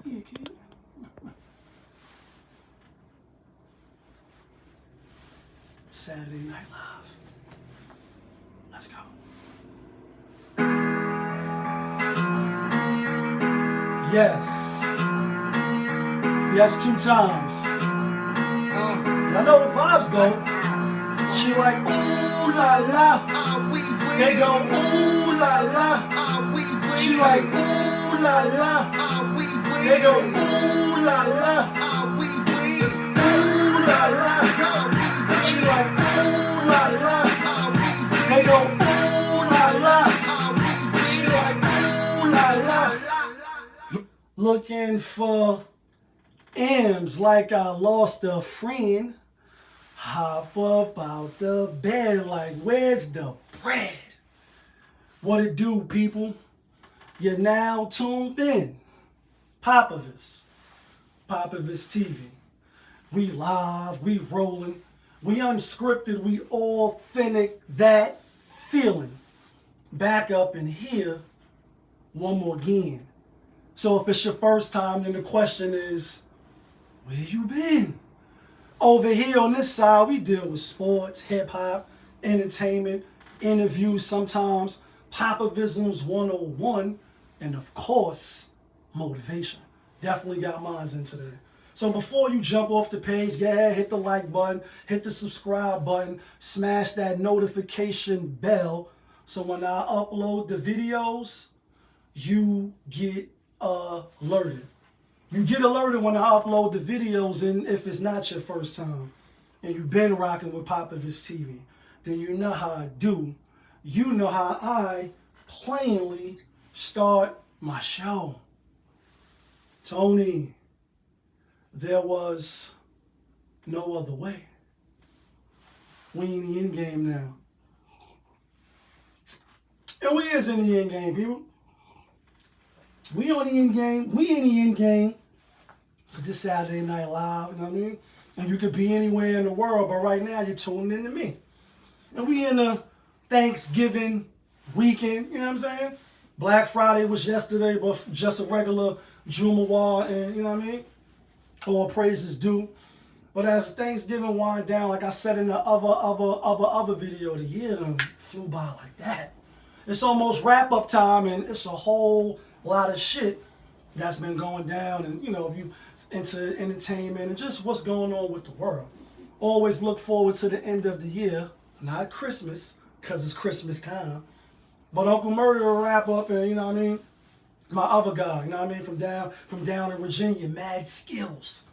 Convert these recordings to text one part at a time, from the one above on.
Yeah, kid. Saturday Night Live. Let's go. Yes. Yes, 2 times. Y'all know the vibes though. She like, ooh la la. They go, ooh la la. She like, ooh la la. They go, ooh la la. Ooh la la. She like, ooh la la. They go, ooh la la. She like, ooh la la. Looking for M's like I lost a friend. Hop up out the bed like, where's the bread? What it do, people? You're now tuned in. Popovich TV. We live, we rolling, we unscripted, we authentic, that feeling. Back up in here one more again. So if it's your first time, then the question is, where you been? Over here on this side, we deal with sports, hip-hop, entertainment, interviews sometimes, Popovisms 101, and of course, motivation. Definitely got mines in today. So before you jump off the page, yeah, hit the like button, hit the subscribe button, smash that notification bell, so when I upload the videos, you get alerted. You get alerted when I upload the videos, and if it's not your first time and you've been rocking with Popovich TV, then you know how I do. You know how I plainly start my show. Tony, there was no other way. We in the end game now. And we is in the end game, people. We on the end game. We in the end game. This Saturday Night Live, you know what I mean? And you could be anywhere in the world, but right now you're tuning in to me. And we in the Thanksgiving weekend, you know what I'm saying? Black Friday was yesterday, but just a regular Jumu'ah, and you know what I mean? All praises due. But as Thanksgiving wind down, like I said in the other video, the year done flew by like that. It's almost wrap-up time, and it's a whole lot of shit that's been going down, and you know, if you into entertainment and just what's going on with the world. Always look forward to the end of the year, not Christmas, because it's Christmas time. But Uncle Murray will wrap up, and you know what I mean? My other guy, you know what I mean, from down in Virginia, Mad Skills.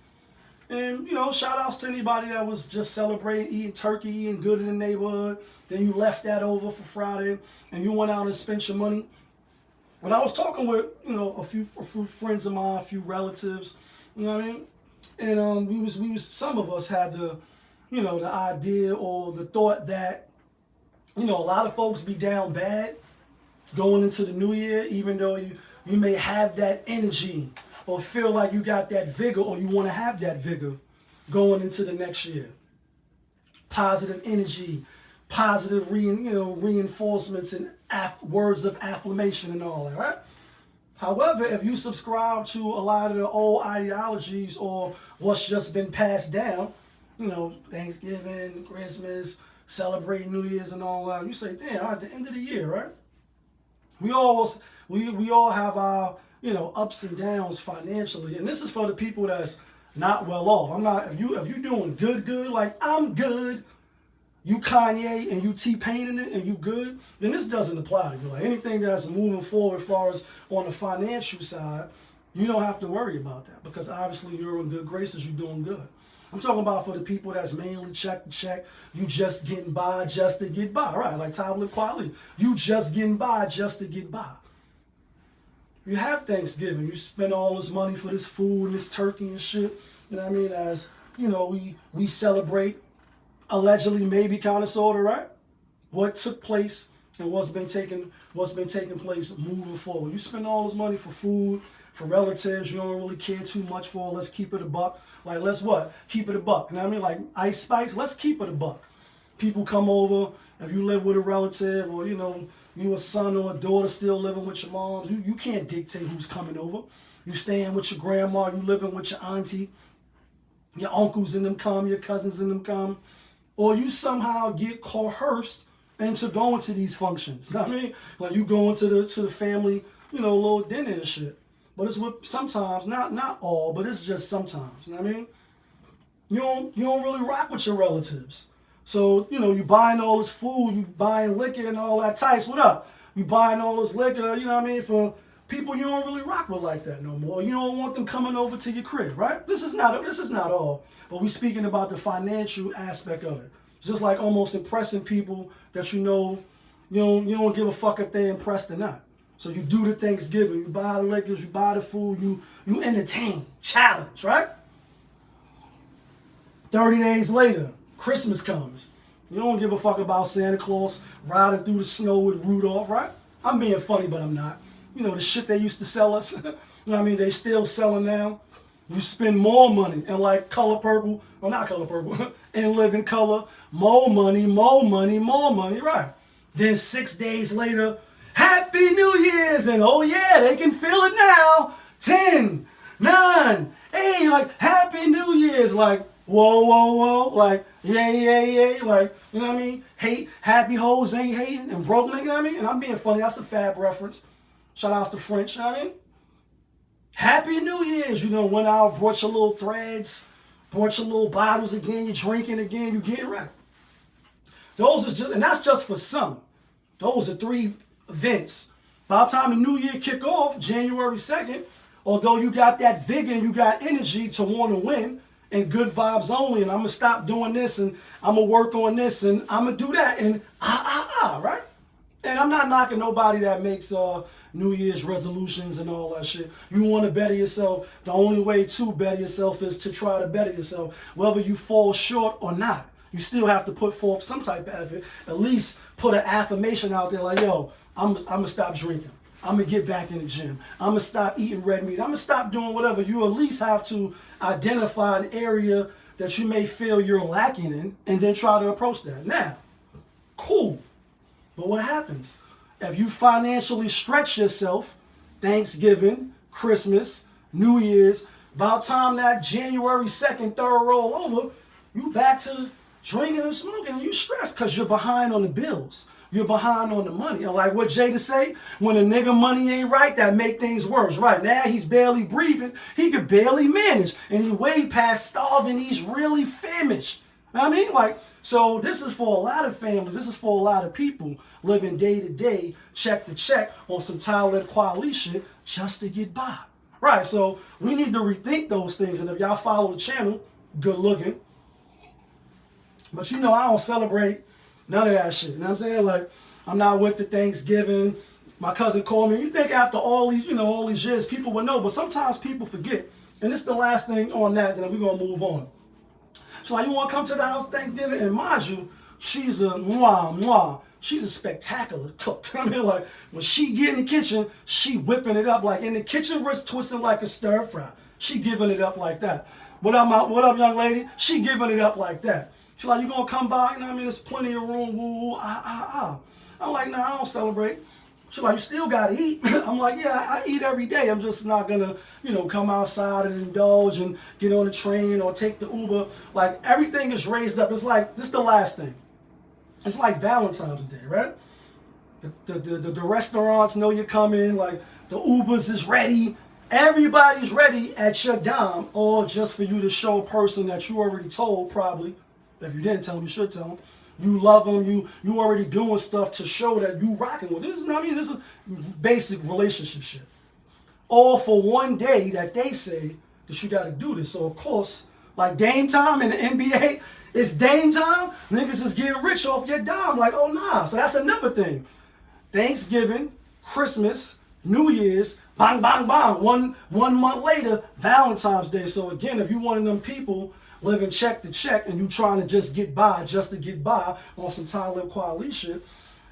And you know, shout outs to anybody that was just celebrating, eating turkey, eating good in the neighborhood. Then you left that over for Friday and you went out and spent your money. When I was talking with, you know, a few friends of mine, a few relatives, you know what I mean? And we was some of us had the, you know, the idea or the thought that, you know, a lot of folks be down bad going into the new year, even though you may have that energy or feel like you got that vigor or you want to have that vigor going into the next year. Positive energy, positive reinforcements and words of affirmation and all that, right? However, if you subscribe to a lot of the old ideologies or what's just been passed down, you know, Thanksgiving, Christmas, celebrating New Year's and all that, you say, damn, at the end of the year, right? We all have our, you know, ups and downs financially, and this is for the people that's not well off. I'm not, if you doing good, like I'm good, you Kanye and you T-Pain it and you good, then this doesn't apply to you. Like anything that's moving forward as far as on the financial side, you don't have to worry about that because obviously you're in good graces, you're doing good. I'm talking about for the people that's mainly check to check, you just getting by just to get by, right? Like Tablet Kweli, you just getting by just to get by. You have Thanksgiving, you spend all this money for this food and this turkey and shit, you know what I mean? As, you know, we celebrate allegedly, maybe kind of sort of, right? What took place and what's been taking place moving forward. You spend all this money for food, for relatives you don't really care too much for. Let's keep it a buck. Like, let's what? Keep it a buck. You know what I mean? Like Ice Spice, let's keep it a buck. People come over, if you live with a relative or, you know, you a son or a daughter still living with your mom, you can't dictate who's coming over. You staying with your grandma, you living with your auntie, your uncles and them come, your cousins and them come, or you somehow get coerced into going to these functions. You know what I mean? Like you going to the family, little dinner and shit. But it's with sometimes, not all, but it's just sometimes. You know what I mean? You don't really rock with your relatives. So, you buying all this food, you buying liquor and all that. Tice, what up? You buying all this liquor, you know what I mean, for people you don't really rock with like that no more. You don't want them coming over to your crib, right? This is not all. But we speaking about the financial aspect of it. Just like almost impressing people that you don't give a fuck if they're impressed or not. So you do the Thanksgiving, you buy the liquors, you buy the food, you entertain, challenge, right? 30 days later, Christmas comes. You don't give a fuck about Santa Claus riding through the snow with Rudolph, right? I'm being funny, but I'm not. The shit they used to sell us, you know what I mean? They still selling now. You spend more money in like Color Purple, or not Color Purple, in Living Color, more money, right? Then 6 days later, Happy New Year's, and oh yeah, they can feel it now. 10, 9, 8, like Happy New Year's, like whoa, like yeah, like, you know what I mean? Hate, happy hoes ain't hating, and broke nigga, you know what I mean? And I'm being funny, that's a Fab reference. Shout outs to French, you know what I mean? Happy New Year's, went out, brought your little threads, brought your little bottles again, you're drinking again, you getting right. Those are just, and that's just for some. Those are 3 events. By the time the new year kick off, January 2nd, although you got that vigor and you got energy to want to win, and good vibes only, and I'm going to stop doing this, and I'm going to work on this, and I'm going to do that, and right? And I'm not knocking nobody that makes New Year's resolutions and all that shit. You want to better yourself. The only way to better yourself is to try to better yourself. Whether you fall short or not, you still have to put forth some type of effort. At least put an affirmation out there like, yo, I'm going to stop drinking. I'm going to get back in the gym. I'm going to stop eating red meat. I'm going to stop doing whatever. You at least have to identify an area that you may feel you're lacking in and then try to approach that. Now, cool. But what happens? If you financially stretch yourself, Thanksgiving, Christmas, New Year's, by the time that January 2nd, 3rd roll over, you back to drinking and smoking and you stressed because you're behind on the bills. You're behind on the money. And like what Jada say, when a nigga money ain't right, that make things worse. Right now, he's barely breathing. He could barely manage. And he way past starving. He's really famished. Know what I mean? Like, so this is for a lot of families. This is for a lot of people living day to day, check to check on some TaLking quality shit just to get by. Right, so we need to rethink those things. And if y'all follow the channel, good looking. But I don't celebrate none of that shit. You know what I'm saying? Like, I'm not with the Thanksgiving. My cousin called me. You think after all these, all these years, people would know. But sometimes people forget. And this is the last thing on that, then we're going to move on. So like, you want to come to the house Thanksgiving? And mind you, she's a she's a spectacular cook. I mean, like, when she get in the kitchen, she whipping it up. Like, in the kitchen, wrist twisting like a stir fry. She giving it up like that. What up, young lady? She giving it up like that. She's like, you gonna come by? You know what I mean? There's plenty of room. Woo, I'm like, nah, I don't celebrate. She's like, you still gotta eat. I'm like, yeah, I eat every day. I'm just not gonna, come outside and indulge and get on the train or take the Uber. Like, everything is raised up. It's like, this is the last thing. It's like Valentine's Day, right? The restaurants know you're coming. Like, the Ubers is ready. Everybody's ready at your dime, all just for you to show a person that you already told, probably. If you didn't tell them, you should tell them. You love them. You already doing stuff to show that you rocking with. This is basic relationship shit. All for one day that they say that you got to do this. So of course, like Dame time in the NBA, it's Dame time. Niggas is getting rich off your dime. Like, oh nah. So that's another thing. Thanksgiving, Christmas, New Year's, bang, bang, bang. One month later, Valentine's Day. So again, if you one of them people living check to check and you trying to just to get by on some TaLking quality shit,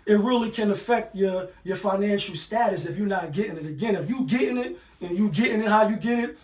it really can affect your financial status if you're not getting it. Again, if you getting it and you getting it how you get it,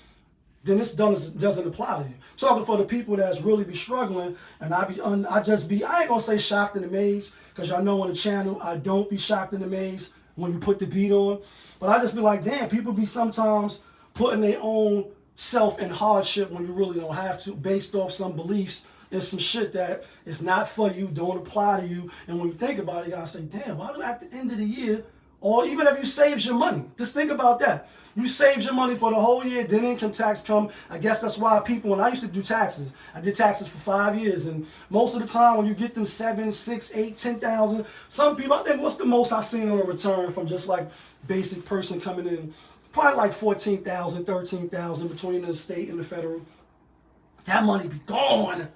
then this doesn't apply to you. Talking for the people that's really be struggling, and I ain't gonna say shocked and amazed, because y'all know on the channel, I don't be shocked and amazed when you put the beat on. But I just be like, damn, people be sometimes putting their own self in hardship when you really don't have to, based off some beliefs and some shit that is not for you, don't apply to you. And when you think about it, you gotta say, damn, why do at the end of the year, or even if you saved your money, just think about that. You saved your money for the whole year, then income tax come. I guess that's why people, when I used to do taxes, I did taxes for 5 years, and most of the time when you get them 7, 6, 8, 10,000, some people, I think what's the most I've seen on a return from just like basic person coming in, probably like 14,000, 13,000 between the state and the federal. That money be gone.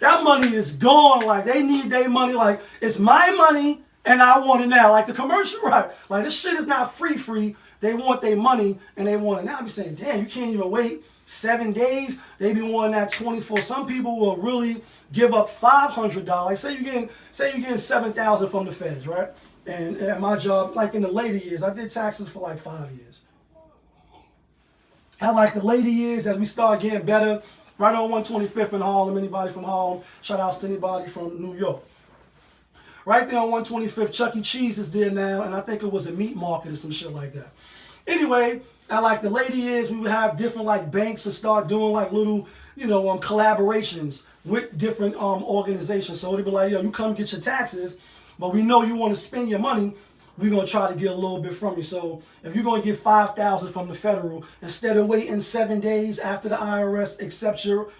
That money is gone. Like, they need their money. Like, it's my money and I want it now. Like the commercial, right? Like, this shit is not free. They want their money and they want it now. I be saying, damn, you can't even wait 7 days. They be wanting that 24. Some people will really give up $500. Like, say you're getting 7,000 from the feds, right? And at my job, like in the later years, I did taxes for like 5 years. At like the later years, as we start getting better, right on 125th in Harlem. Anybody from Harlem? Shout outs to anybody from New York. Right there on 125th, Chuck E. Cheese is there now, and I think it was a meat market or some shit like that. Anyway, at like the later years, we would have different like banks and start doing like little, collaborations with different organizations. So they'd be like, yo, you come get your taxes, but we know you want to spend your money. We're going to try to get a little bit from you. So if you're going to get $5,000 from the federal, instead of waiting 7 days after the IRS accepts your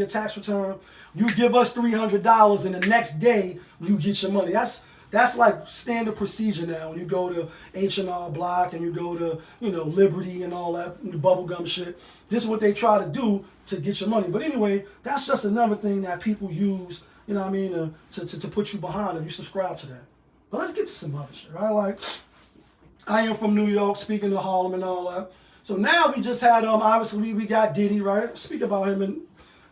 tax return, you give us $300 and the next day you get your money. That's like standard procedure now. When you go to H&R Block and you go to, Liberty and all that bubblegum shit, this is what they try to do to get your money. But anyway, that's just another thing that people use, to put you behind if you subscribe to that. But let's get to some other shit, right? Like, I am from New York, speaking of Harlem and all that. So now we just had, obviously we got Diddy, right? Speak about him. And,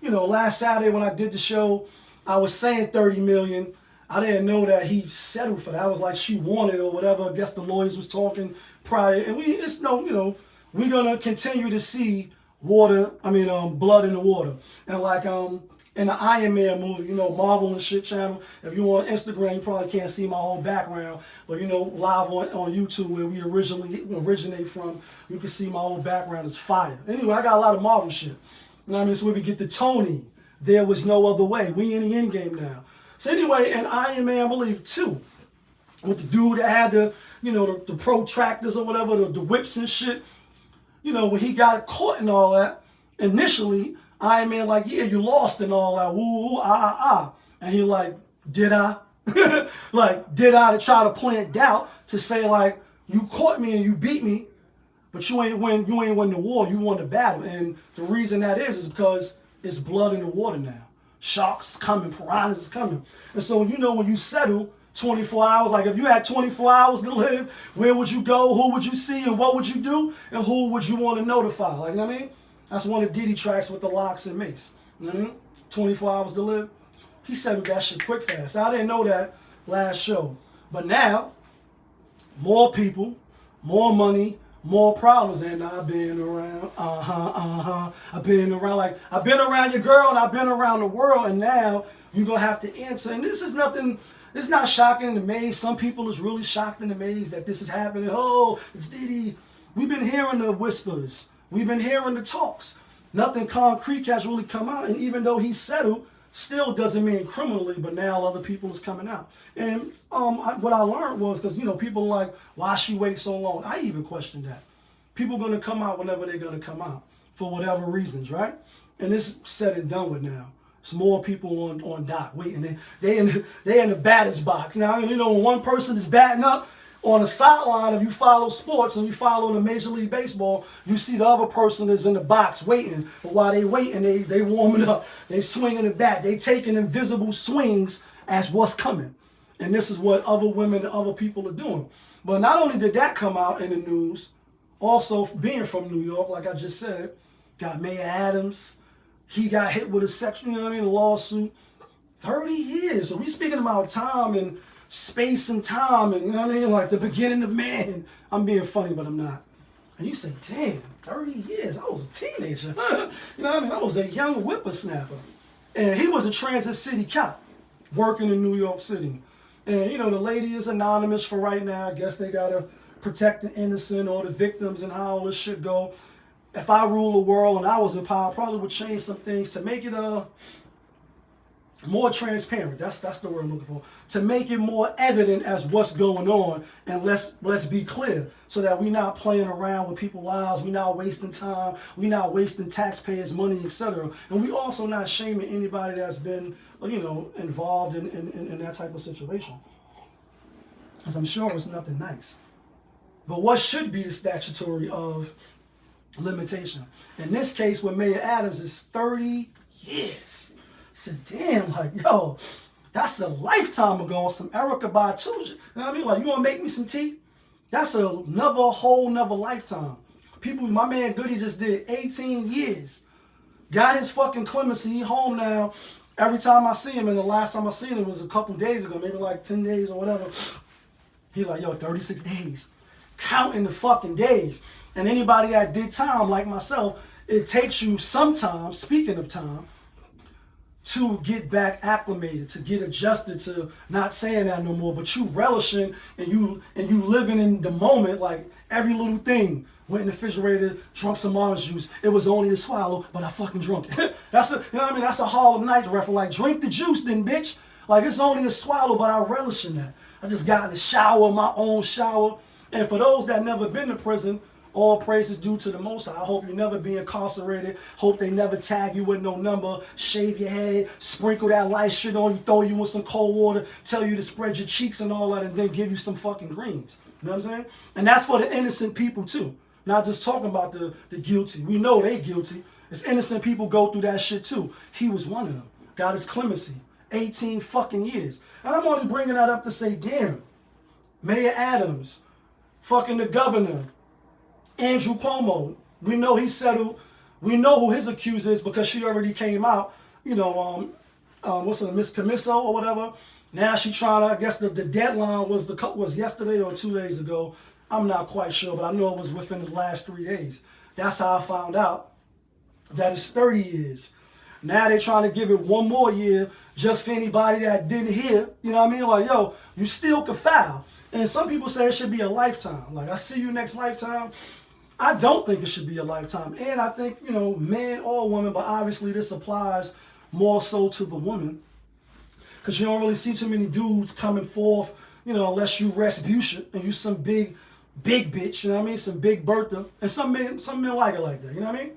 last Saturday when I did the show, I was saying 30 million. I didn't know that he settled for that. I was like, she wanted or whatever. I guess the lawyers was talking prior. And we're going to continue to see blood in the water. And like, in the Iron Man movie, Marvel and shit channel. If you're on Instagram, you probably can't see my whole background. But, live on YouTube where we originate from, you can see my whole background is fire. Anyway, I got a lot of Marvel shit. So where we get the Tony, there was no other way. We in the end game now. So anyway, in Iron Man, I believe 2, with the dude that had the protractors or whatever, the whips and shit, when he got caught and all that, initially, Iron Man like, yeah, you lost and all that, woo, And he like, did I? Like, did I, to try to plant doubt, to say like, you caught me and you beat me, but you ain't win the war, you won the battle. And the reason that is because it's blood in the water now. Sharks coming, piranhas is coming. And so, when you settle 24 hours, like if you had 24 hours to live, where would you go, who would you see, and what would you do, and who would you want to notify? Like, you know what I mean? That's one of Diddy tracks with the locks and Mace. You know what I mean? 24 hours to live. He settled that shit quick fast. I didn't know that last show. But now, more people, more money, more problems. And I've been around, I've been around your girl and I've been around the world. And now you're going to have to answer. And this is nothing, it's not shocking and amazed. Some people is really shocked and amazed that this is happening. Oh, it's Diddy. We've been hearing the whispers. We've been hearing the talks. Nothing concrete has really come out. And even though he's settled, still doesn't mean criminally, but now other people is coming out. And what I learned was, because, people are like, why she wait so long? I even questioned that. People going to come out whenever they're going to come out for whatever reasons, right? And it's said and done with now. It's more people on dock waiting. They in the batter's box. Now, when one person is batting up, on the sideline, if you follow sports and you follow the Major League Baseball, you see the other person is in the box waiting. But while they waiting, they warming up. They swinging the bat. They taking invisible swings as what's coming. And this is what other women and other people are doing. But not only did that come out in the news, also being from New York, like I just said, got Mayor Adams. He got hit with a lawsuit. 30 years. So we speaking about time and space and time and, like the beginning of man. I'm being funny, but I'm not. And you say, damn, 30 years. I was a teenager. I was a young whippersnapper. And he was a Transit City cop working in New York City. And, the lady is anonymous for right now. I guess they got to protect the innocent or the victims and how all this shit go. If I rule the world and I was in power, I probably would change some things to make it more transparent. That's the word I'm looking for. To make it more evident as what's going on, and let's be clear, so that we're not playing around with people's lives, we're not wasting time, we're not wasting taxpayers' money, etc. And we also not shaming anybody that's been, involved in that type of situation. Because I'm sure it's nothing nice. But what should be the statutory of limitation? In this case, with Mayor Adams, is 30 years. So damn, yo, that's a lifetime ago on some Erykah BouT. You know what I mean? Like, you gonna make me some tea? That's whole nother lifetime. People, my man Goody just did 18 years. Got his fucking clemency. He home now. Every time I see him, and the last time I seen him was a couple days ago, maybe like 10 days or whatever. He like, yo, 36 days. Counting the fucking days. And anybody that did time like myself, it takes you sometimes, speaking of time, to get back acclimated, to get adjusted to not saying that no more, but you relishing and you living in the moment. Like every little thing. Went in the refrigerator, drunk some orange juice. It was only a swallow, but I fucking drunk it. That's a Harlem Night reference. Like, drink the juice then, bitch. Like, it's only a swallow, but I relish in that. I just got in the shower, my own shower. And for those that never been to prison, all praise is due to the Most High. I hope you never be incarcerated. Hope they never tag you with no number. Shave your head, sprinkle that light shit on you, throw you in some cold water, tell you to spread your cheeks and all that, and then give you some fucking greens. You know what I'm saying? And that's for the innocent people too. Not just talking about the guilty. We know they guilty. It's innocent people go through that shit too. He was one of them. Got his clemency. 18 fucking years. And I'm only bringing that up to say, damn, Mayor Adams, fucking the governor, Andrew Cuomo, we know he settled. We know who his accuser is because she already came out. What's her, Miss Camiso or whatever. Now she trying to, I guess the deadline was yesterday or 2 days ago. I'm not quite sure, but I know it was within the last 3 days. That's how I found out that it's 30 years. Now they're trying to give it one more year just for anybody that didn't hear. You know what I mean? Like, yo, you still could file. And some people say it should be a lifetime. Like, I see you next lifetime. I don't think it should be a lifetime. And I think, man or woman, but obviously this applies more so to the woman. Because you don't really see too many dudes coming forth, unless you Respucia and you some big bitch, you know what I mean? Some big Bertha. And some men like it like that, you know what I mean?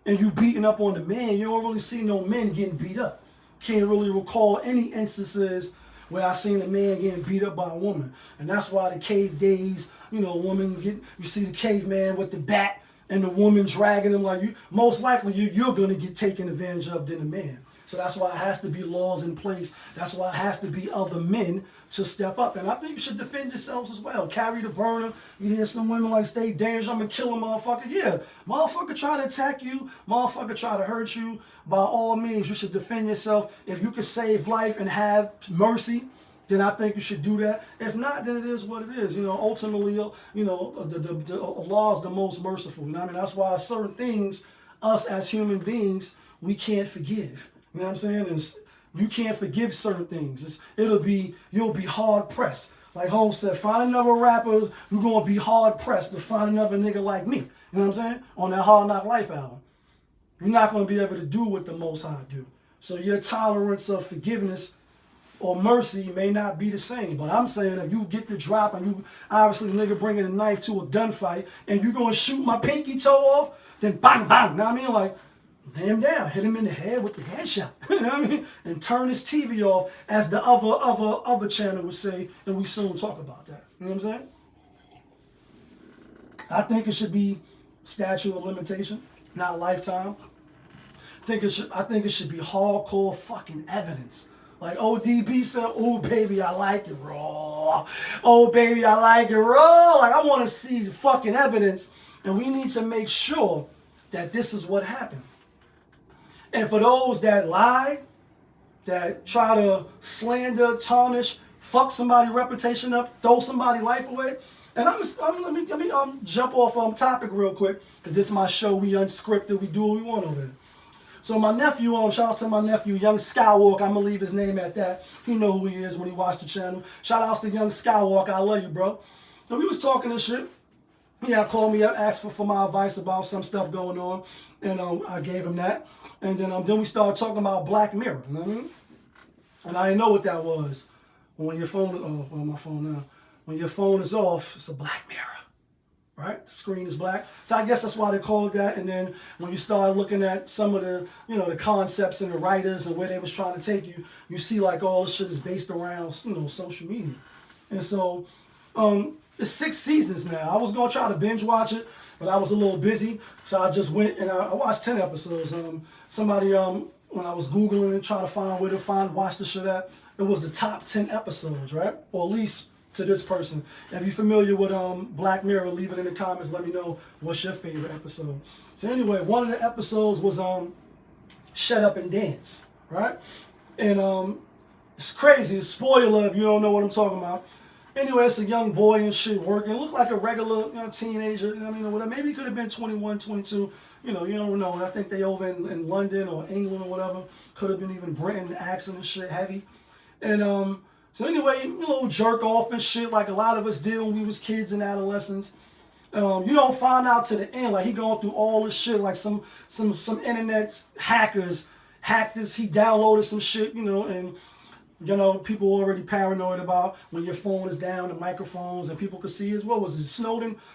And you beating up on the man, you don't really see no men getting beat up. Can't really recall any instances where I seen a man getting beat up by a woman. And that's why the cave days, you see the caveman with the bat and the woman dragging him, like, most likely you're going to get taken advantage of than a man. So that's why it has to be laws in place. That's why it has to be other men to step up. And I think you should defend yourselves as well. Carry the burner. You hear some women like, stay dangerous, I'm going to kill a motherfucker. Yeah, motherfucker try to attack you. Motherfucker try to hurt you. By all means, you should defend yourself. If you can save life and have mercy, then I think you should do that. If not, then it is what it is. Ultimately, the law is the most merciful. You know what I mean? That's why certain things, us as human beings, we can't forgive. You know what I'm saying? And you can't forgive certain things. You'll be hard pressed. Like Holmes said, find another rapper, you're gonna be hard pressed to find another nigga like me. You know what I'm saying? On that Hard Knock Life album. You're not gonna be able to do what the Most High do. So your tolerance of forgiveness or mercy may not be the same. But I'm saying if you get the drop and you obviously nigga bringing a knife to a gunfight and you're gonna shoot my pinky toe off, then bang bang. You know what I mean? Like, lay him down, hit him in the head with the headshot. You know what I mean? And turn his TV off, as the other channel would say, and we soon talk about that. You know what I'm saying? I think it should be statute of limitation, not lifetime. I think it should be hardcore fucking evidence. Like ODB said, oh baby, I like it raw. Oh baby, I like it raw. Like, I want to see the fucking evidence, and we need to make sure that this is what happened. And for those that lie, that try to slander, tarnish, fuck somebody's reputation up, throw somebody's life away. And let me jump off topic real quick, because this is my show. We unscripted. We do what we want over here. So my nephew, shout out to my nephew, Young Skywalker. I'm going to leave his name at that. He know who he is when he watch the channel. Shout out to Young Skywalker. I love you, bro. And we was talking and shit. Yeah, called me up, asked for my advice about some stuff going on, and I gave him that. And then we started talking about Black Mirror. You know what I mean? And I didn't know what that was. When your phone, my phone now. When your phone is off, it's a black mirror, right? The screen is black. So I guess that's why they call it that. And then when you start looking at some of the, the concepts and the writers and where they was trying to take you, you see like all this shit is based around, social media. And so, it's 6 seasons now. I was gonna try to binge watch it, but I was a little busy, so I just went and I watched 10 episodes. Somebody when I was Googling and trying to find where to watch the shit at, it was the top 10 episodes, right? Or at least to this person. If you're familiar with Black Mirror, leave it in the comments. Let me know what's your favorite episode. So anyway, one of the episodes was Shut Up and Dance, right? And it's crazy. It's spoiler if you don't know what I'm talking about. Anyway, it's a young boy and shit working. Looked like a regular teenager. Or whatever. Maybe he could have been 21, 22. You don't know. I think they over in London or England or whatever. Could have been even Britain, accent and shit heavy. And so anyway, jerk off and shit like a lot of us did when we was kids and adolescents. You don't find out to the end, like he going through all this shit, like some internet hackers hacked this. He downloaded some shit, and people already paranoid about when your phone is down, the microphones, and people could see what was it,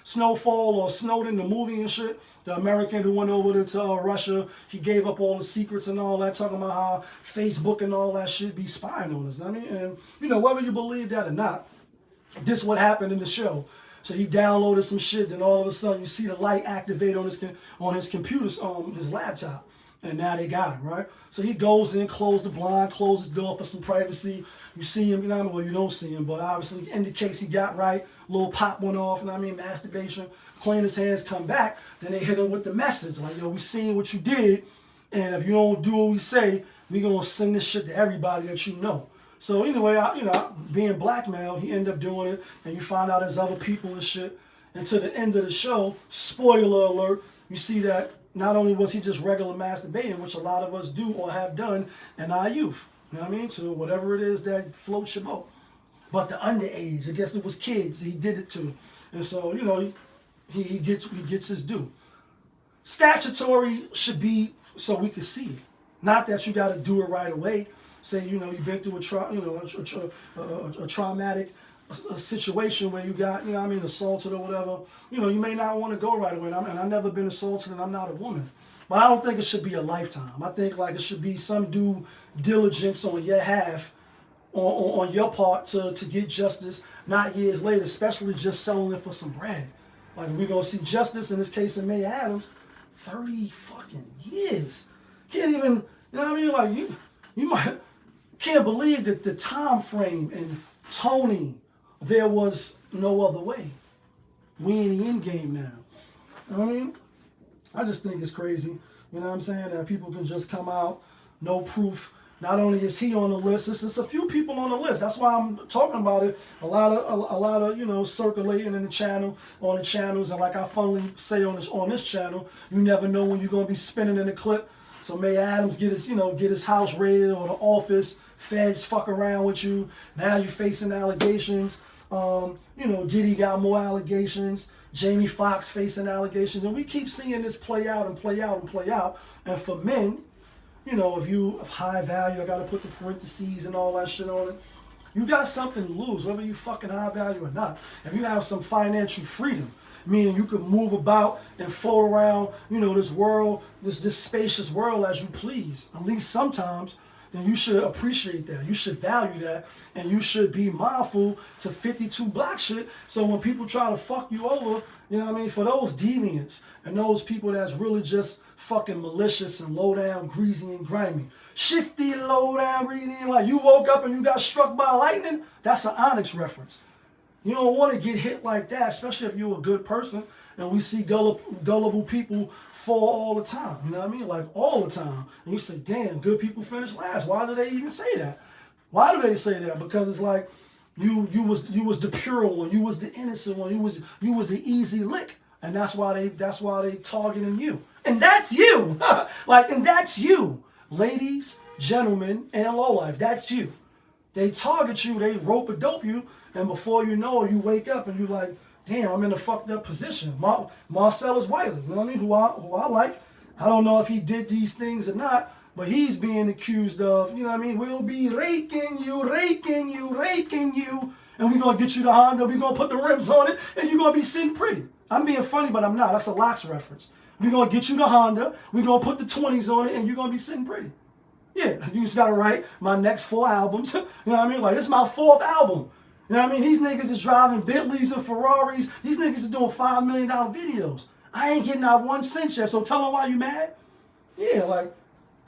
Snowfall or Snowden, the movie and shit. The American who went over to Russia, he gave up all the secrets and all that, talking about how Facebook and all that shit be spying on us. And whether you believe that or not, this what happened in the show. So he downloaded some shit, then all of a sudden you see the light activate on his computer, his laptop. And now they got him, right? So he goes in, close the blind, close the door for some privacy. You see him, well, you don't see him, but obviously indicates he got right. Little pop went off, masturbation. Clean his hands, come back. Then they hit him with the message, like, yo, we seen what you did, and if you don't do what we say, we gonna send this shit to everybody that you know. So anyway, being blackmailed, he ended up doing it, and you find out there's other people and shit. And to the end of the show, spoiler alert, you see that not only was he just regular masturbating, which a lot of us do or have done in our youth, to whatever it is that floats your boat. But the underage, I guess it was kids, he did it to. And so, he gets his due. Statutory should be so we can see it. Not that you got to do it right away. Say, you've been through a traumatic situation where you got, assaulted or whatever. You may not want to go right away. And I've never been assaulted and I'm not a woman. But I don't think it should be a lifetime. I think like it should be some due diligence on your half, on your part to get justice, not years later, especially just selling it for some bread. Like we're going to see justice in this case of May Adams, 30 fucking years. Can't even, like you might, can't believe that the time frame and toning, there was no other way. We in the end game now. You know what I mean? I just think it's crazy. You know what I'm saying? That people can just come out, no proof. Not only is he on the list, it's a few people on the list. That's why I'm talking about it. A lot of circulating in the channel, on the channels, and like I funnily say on this channel, you never know when you're gonna be spinning in a clip. So May Adams get his house raided, or the office, feds fuck around with you. Now you're facing allegations. Diddy got more allegations. Jamie Foxx facing allegations, and we keep seeing this play out and play out and play out. And for men, if you of high value, I got to put the parentheses and all that shit on it. You got something to lose, whether you fucking high value or not. If you have some financial freedom, meaning you can move about and float around, this world, this spacious world as you please, at least sometimes, then you should appreciate that. You should value that, and you should be mindful to 52 block shit. So when people try to fuck you over, for those deviants and those people that's really just fucking malicious and low down, greasy and grimy. Shifty, low down, greasy, like you woke up and you got struck by lightning, that's an Onyx reference. You don't want to get hit like that, especially if you're a good person. And we see gullible people fall all the time. You know what I mean? Like all the time. And you say, damn, good people finish last. Why do they even say that? Why do they say that? Because it's like you was the pure one, you was the innocent one, you was the easy lick. And that's why they targeting you. And that's you. And that's you. Ladies, gentlemen, and lowlife. That's you. They target you, they rope-a-dope you, and before you know it, you wake up and you like, damn, I'm in a fucked up position. Marcellus Wiley, you know what I mean? Who I like. I don't know if he did these things or not, but he's being accused of, you know what I mean? We'll be raking you. And we're going to get you the Honda. We're going to put the rims on it. And you're going to be sitting pretty. I'm being funny, but I'm not. That's a Locks reference. We're going to get you the Honda. We're going to put the 20s on it. And you're going to be sitting pretty. Yeah, you just got to write my next 4 albums. You know what I mean? Like, this is my 4th album. You know what I mean? These niggas is driving Bentleys and Ferraris. These niggas are doing $5 million videos. I ain't getting out 1 cent yet. So tell them why you mad. Yeah, like,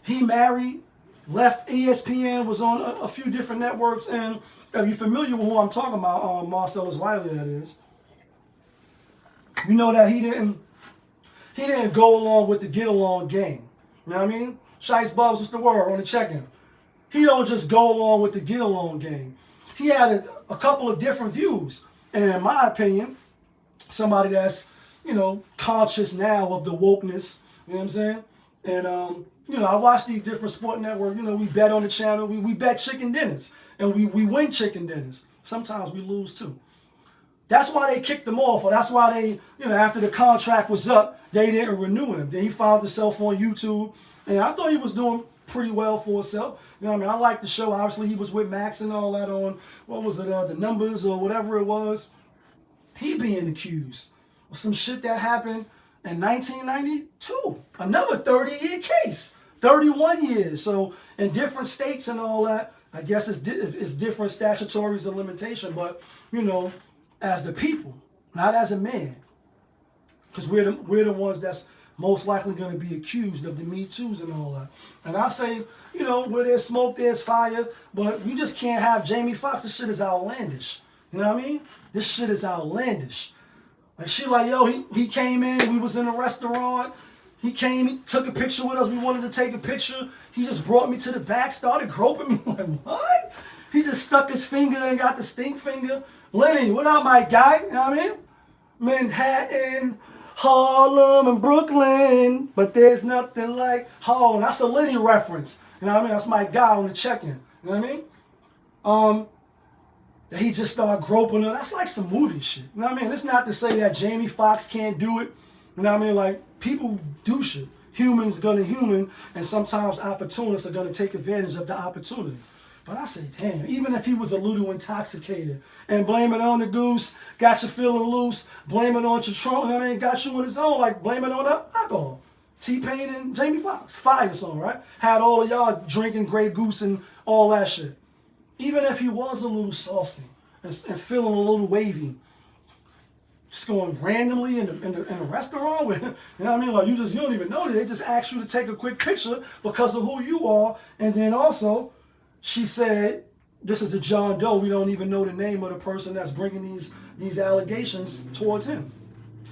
he married, left ESPN, was on a few different networks, and if you're familiar with who I'm talking about, Marcellus Wiley, that is, you know that he didn't go along with the get along game. You know what I mean? Shice Bubs, what's the word on the check-in? He don't just go along with the get along game. He had a couple of different views, and in my opinion, somebody that's, you know, conscious now of the wokeness. You know what I'm saying? And you know, I watch these different sport networks. You know, we bet on the channel. We bet chicken dinners. And we win chicken dinners. Sometimes we lose too. That's why they kicked him off. Or that's why they, you know, after the contract was up, they didn't renew him. Then he found himself on YouTube. And I thought he was doing pretty well for himself. You know what I mean? I liked the show. Obviously, he was with Max and all that on, what was it, the Numbers or whatever it was. He being accused of some shit that happened in 1992. Another 30-year case. 31 years. So in different states and all that, I guess it's different statutories and limitation. But, you know, as the people, not as a man. Because we're the ones that's most likely going to be accused of the Me Too's and all that. And I say, you know, where there's smoke, there's fire. But you just can't have Jamie Foxx. This shit is outlandish. You know what I mean? This shit is outlandish. Like, she like, yo, he came in, we was in a restaurant. He came, he took a picture with us. We wanted to take a picture. He just brought me to the back, started groping me. Like, what? He just stuck his finger and got the stink finger. Lenny, what up, my guy? You know what I mean? Manhattan, Harlem, and Brooklyn. But there's nothing like Harlem. That's a Lenny reference. You know what I mean? That's my guy on the check-in. You know what I mean? That he just started groping her. That's like some movie shit. You know what I mean? It's not to say that Jamie Foxx can't do it. You know what I mean? Like, people do shit. Humans gonna human, and sometimes opportunists are gonna take advantage of the opportunity. But I say, damn, even if he was a little intoxicated and blame it on the goose, got you feeling loose, blame it on your trunk, I mean, got you on his own, like blame it on the alcohol. T-Pain and Jamie Foxx, fire song, right? Had all of y'all drinking Grey Goose and all that shit. Even if he was a little saucy and feeling a little wavy, just going randomly in the restaurant with, you know what I mean? Like, you don't even know that. They just asked you to take a quick picture because of who you are. And then also, she said, this is the John Doe. We don't even know the name of the person that's bringing these allegations towards him.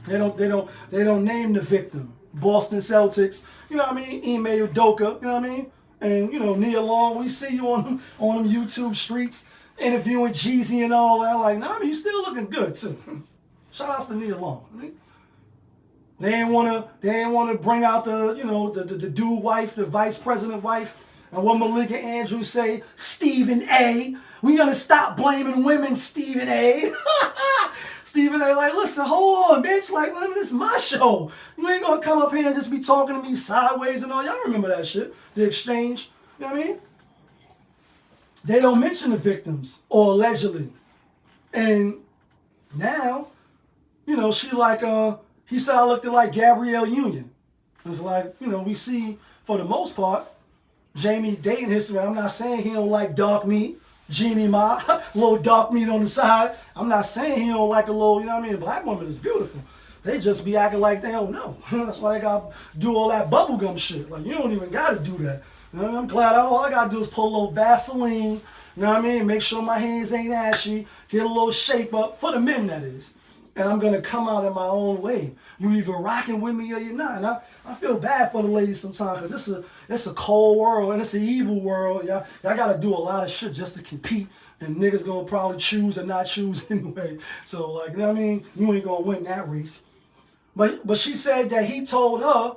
They don't name the victim. Boston Celtics, you know what I mean? Ime Udoka, you know what I mean? And, you know, Nia Long, we see you on them YouTube streets interviewing Jeezy and all that. Like, nah, I mean, you still looking good, too. Shout outs to Nia Long. I mean, they ain't wanna bring out the, you know, the dude wife, the vice president wife, and what Malika Andrews say, Stephen A. We gonna stop blaming women, Stephen A. Stephen A. like, listen, hold on, bitch. Like, this is my show. You ain't gonna come up here and just be talking to me sideways and all. Y'all remember that shit? The exchange. You know what I mean? They don't mention the victims, or allegedly. And now, you know, she like, he said I looked like Gabrielle Union. It's like, you know, we see, for the most part, Jamie dating history. I'm not saying he don't like dark meat, Jeannie Ma, little dark meat on the side. I'm not saying he don't like a little, you know what I mean? A black woman is beautiful. They just be acting like they don't know. That's why they got to do all that bubblegum shit. Like, you don't even got to do that. You know, I'm glad all I got to do is put a little Vaseline, you know what I mean? Make sure my hands ain't ashy, get a little shape up, for the men that is. And I'm going to come out in my own way. You either rocking with me or you're not. And I feel bad for the ladies sometimes because it's a cold world and it's an evil world. Y'all got to do a lot of shit just to compete. And niggas going to probably choose or not choose anyway. So, like, you know what I mean? You ain't going to win that race. But she said that he told her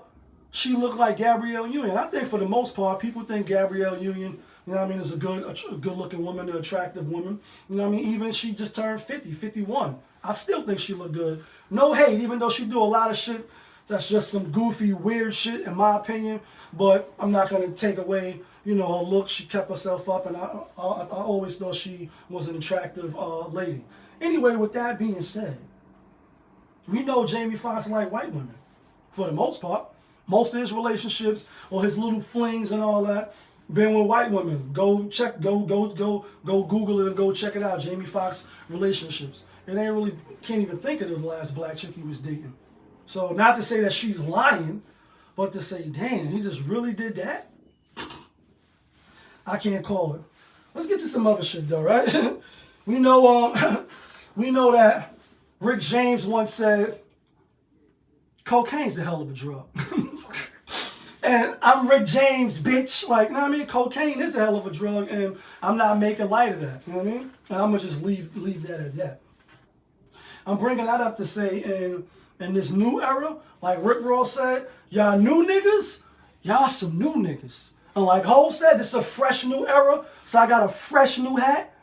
she looked like Gabrielle Union. I think for the most part, people think Gabrielle Union, you know what I mean, is a good-looking woman, an attractive woman. You know what I mean? Even she just turned 50, 51. I still think she look good. No hate, even though she do a lot of shit that's just some goofy, weird shit, in my opinion. But I'm not going to take away, you know, her look. She kept herself up, and I always thought she was an attractive lady. Anyway, with that being said, we know Jamie Foxx like white women, for the most part. Most of his relationships or his little flings and all that been with white women. Go Google it and go check it out. Jamie Foxx relationships. And they really can't even think of the last black chick he was dating. So not to say that she's lying, but to say, damn, he just really did that? I can't call it. Let's get to some other shit though, right? we know that Rick James once said, cocaine's a hell of a drug. And I'm Rick James, bitch. Like, you know what I mean? Cocaine is a hell of a drug, and I'm not making light of that. You know what I mean? And I'm going to just leave that at that. I'm bringing that up to say in this new era, like Rick Ross said, y'all new niggas, y'all some new niggas. And like Hov said, this is a fresh new era, so I got a fresh new hat.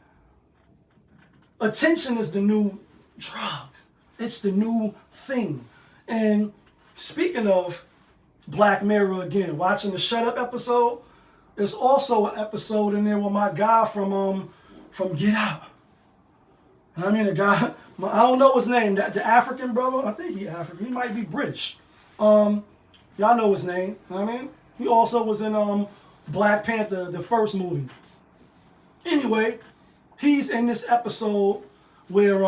Attention is the new drug. It's the new thing. And speaking of Black Mirror again, watching the Shut Up episode, there's also an episode in there with my guy from Get Out. I mean, the guy, I don't know his name, the African brother, I think he's African, he might be British. Y'all know his name, you know what I mean? He also was in Black Panther, the first movie. Anyway, he's in this episode where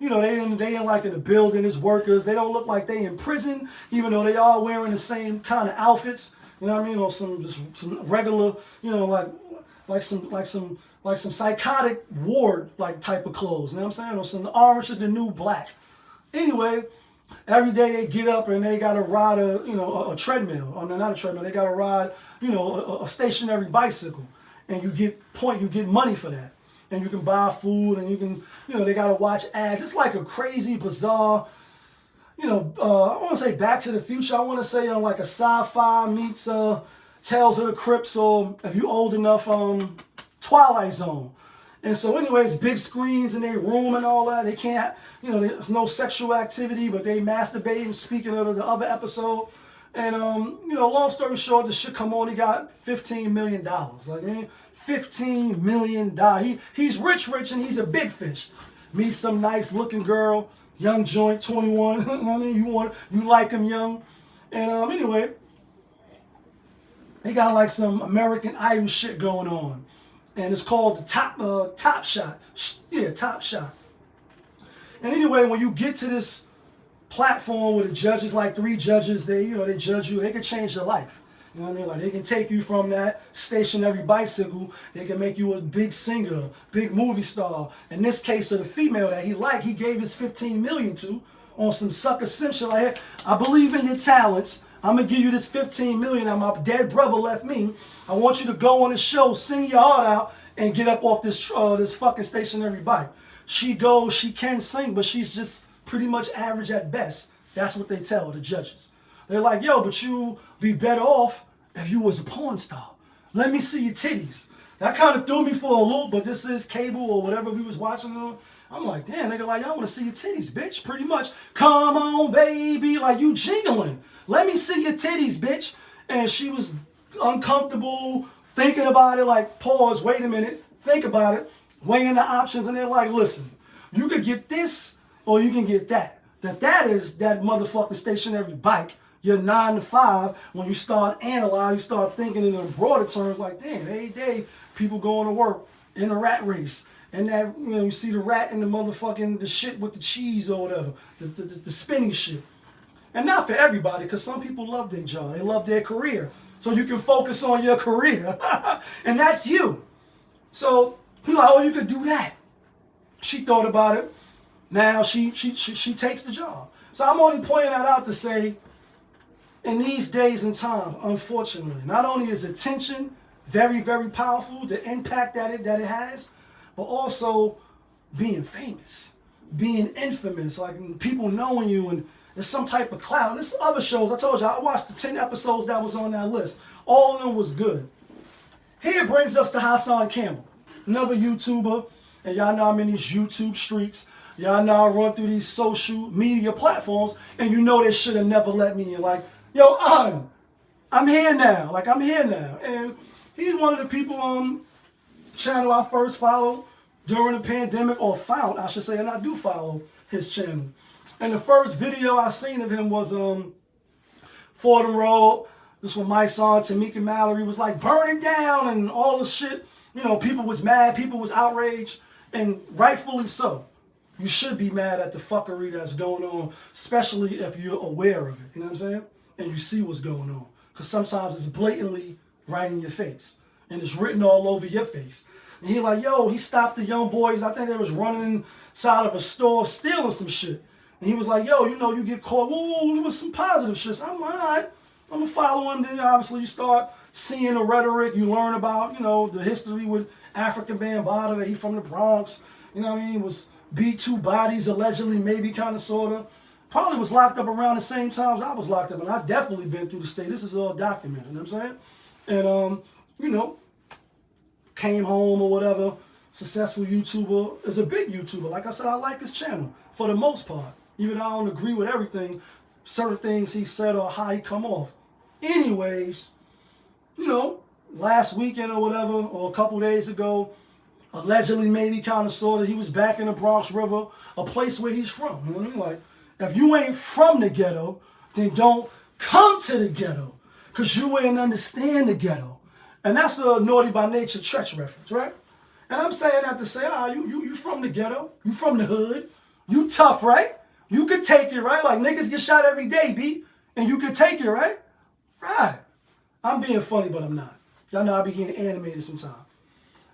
you know, they in like in the building as workers. They don't look like they in prison, even though they all wearing the same kind of outfits. You know what I mean? Or some regular, you know, like some psychotic ward like type of clothes. You know what I'm saying? Or some orange is the new black. Anyway, every day they get up and they gotta ride a treadmill. I mean, not a treadmill. They gotta ride, you know, a stationary bicycle, and you get money for that. And you can buy food, and you can, you know, they got to watch ads. It's like a crazy, bizarre, you know, I want to say Back to the Future. I want to say like a sci-fi meets Tales of the Crypts, or if you old enough, Twilight Zone. And so anyways, big screens in their room and all that. They can't, you know, there's no sexual activity, but they masturbating, speaking of the other episode. And, you know, long story short, the shit come on, he got $15 million. Like, I mean, $15 million. He's rich, and he's a big fish. Meet some nice looking girl, young joint, 21. You know what I mean? You like him young. And anyway, they got like some American Idol shit going on. And it's called the Top Shot. Yeah, Top Shot. And anyway, when you get to this platform with the judges, like 3 judges, they judge you, they can change your life. You know what I mean? Like, they can take you from that stationary bicycle, they can make you a big singer, big movie star. In this case of the female that he gave his $15 million to on some sucker sim shit like, hey, I believe in your talents. I'm gonna give you this $15 million that my dead brother left me. I want you to go on the show, sing your heart out, and get up off this fucking stationary bike. She can sing, but she's just pretty much average at best. That's what they tell the judges. They're like, yo, but you be better off if you was a porn star. Let me see your titties. That kind of threw me for a loop, but this is cable or whatever we was watching on. I'm like, damn, nigga, like, y'all want to see your titties, bitch, pretty much. Come on, baby, like, you jingling. Let me see your titties, bitch. And she was uncomfortable, thinking about it, like, pause, wait a minute, think about it, weighing the options, and they're like, listen, you could get this or you can get that. That is that motherfucking stationary bike, your 9 to 5. When you start analyzing, you start thinking in broader terms, like, damn, every day people going to work in a rat race. And that, you know, you see the rat in the shit with the cheese or whatever, the spinning shit. And not for everybody, because some people love their job, they love their career. So you can focus on your career, and that's you. So he's like, oh, you could do that. She thought about it. Now she takes the job. So I'm only pointing that out to say, in these days and times, unfortunately, not only is attention very, very powerful, the impact that it has, but also being famous, being infamous, like people knowing you, and there's some type of clout. And there's other shows. I told you, I watched the 10 episodes that was on that list. All of them was good. Here brings us to Hassan Campbell, another YouTuber. And y'all know I'm in these YouTube streets. Y'all know I run through these social media platforms, and you know they should have never let me in. Like, yo, I'm here now. Like, I'm here now. And he's one of the people channel I first followed during the pandemic, or found, I should say, and I do follow his channel. And the first video I seen of him was Fordham Road. This was my son, Tamika Mallory, was like, burn it down and all this shit. You know, people was mad, people was outraged, and rightfully so. You should be mad at the fuckery that's going on, especially if you're aware of it, you know what I'm saying? And you see what's going on. Because sometimes it's blatantly right in your face, and it's written all over your face. And he like, yo, he stopped the young boys, I think they was running inside of a store stealing some shit. And he was like, yo, you know, you get caught, whoa, there was some positive shit. So I'm like, all right, I'm going to follow him. Then obviously you start seeing the rhetoric, you learn about, you know, the history with African man BouT, that he from the Bronx, you know what I mean, was beat 2 bodies, allegedly, maybe kind of, sort of. Probably was locked up around the same time as I was locked up, and I definitely been through the state. This is all documented, you know what I'm saying? And, you know, came home or whatever, successful YouTuber, is a big YouTuber. Like I said, I like his channel for the most part. Even though I don't agree with everything, certain things he said or how he come off. Anyways, you know, last weekend or whatever, or a couple days ago, allegedly, maybe kind of, sort of, he was back in the Bronx River, a place where he's from. You know what I mean? Like, if you ain't from the ghetto, then don't come to the ghetto, because you ain't understand the ghetto. And that's a Naughty by Nature Tretch reference, right? And I'm saying that to say, you from the ghetto, you from the hood, you tough, right? You could take it, right? Like, niggas get shot every day, B, and you could take it, right? Right. I'm being funny, but I'm not. Y'all know I be getting animated sometimes.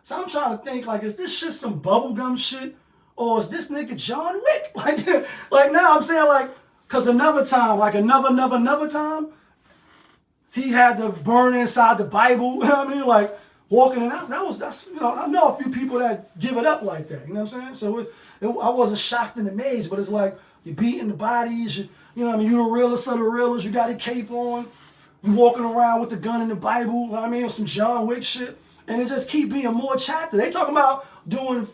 So I'm trying to think, like, is this shit some bubblegum shit? Or is this nigga John Wick? Like now I'm saying, like, because another time, like another time, he had to burn inside the Bible, you know what I mean? Like, walking in out. That's, you know, I know a few people that give it up like that, you know what I'm saying? So I wasn't shocked and amazed, but it's like, you're beating the bodies, you know what I mean? You're the realest of the realest, you got a cape on, you walking around with the gun in the Bible, you know what I mean? Some John Wick shit. And it just keep being more chapter. They talking about doing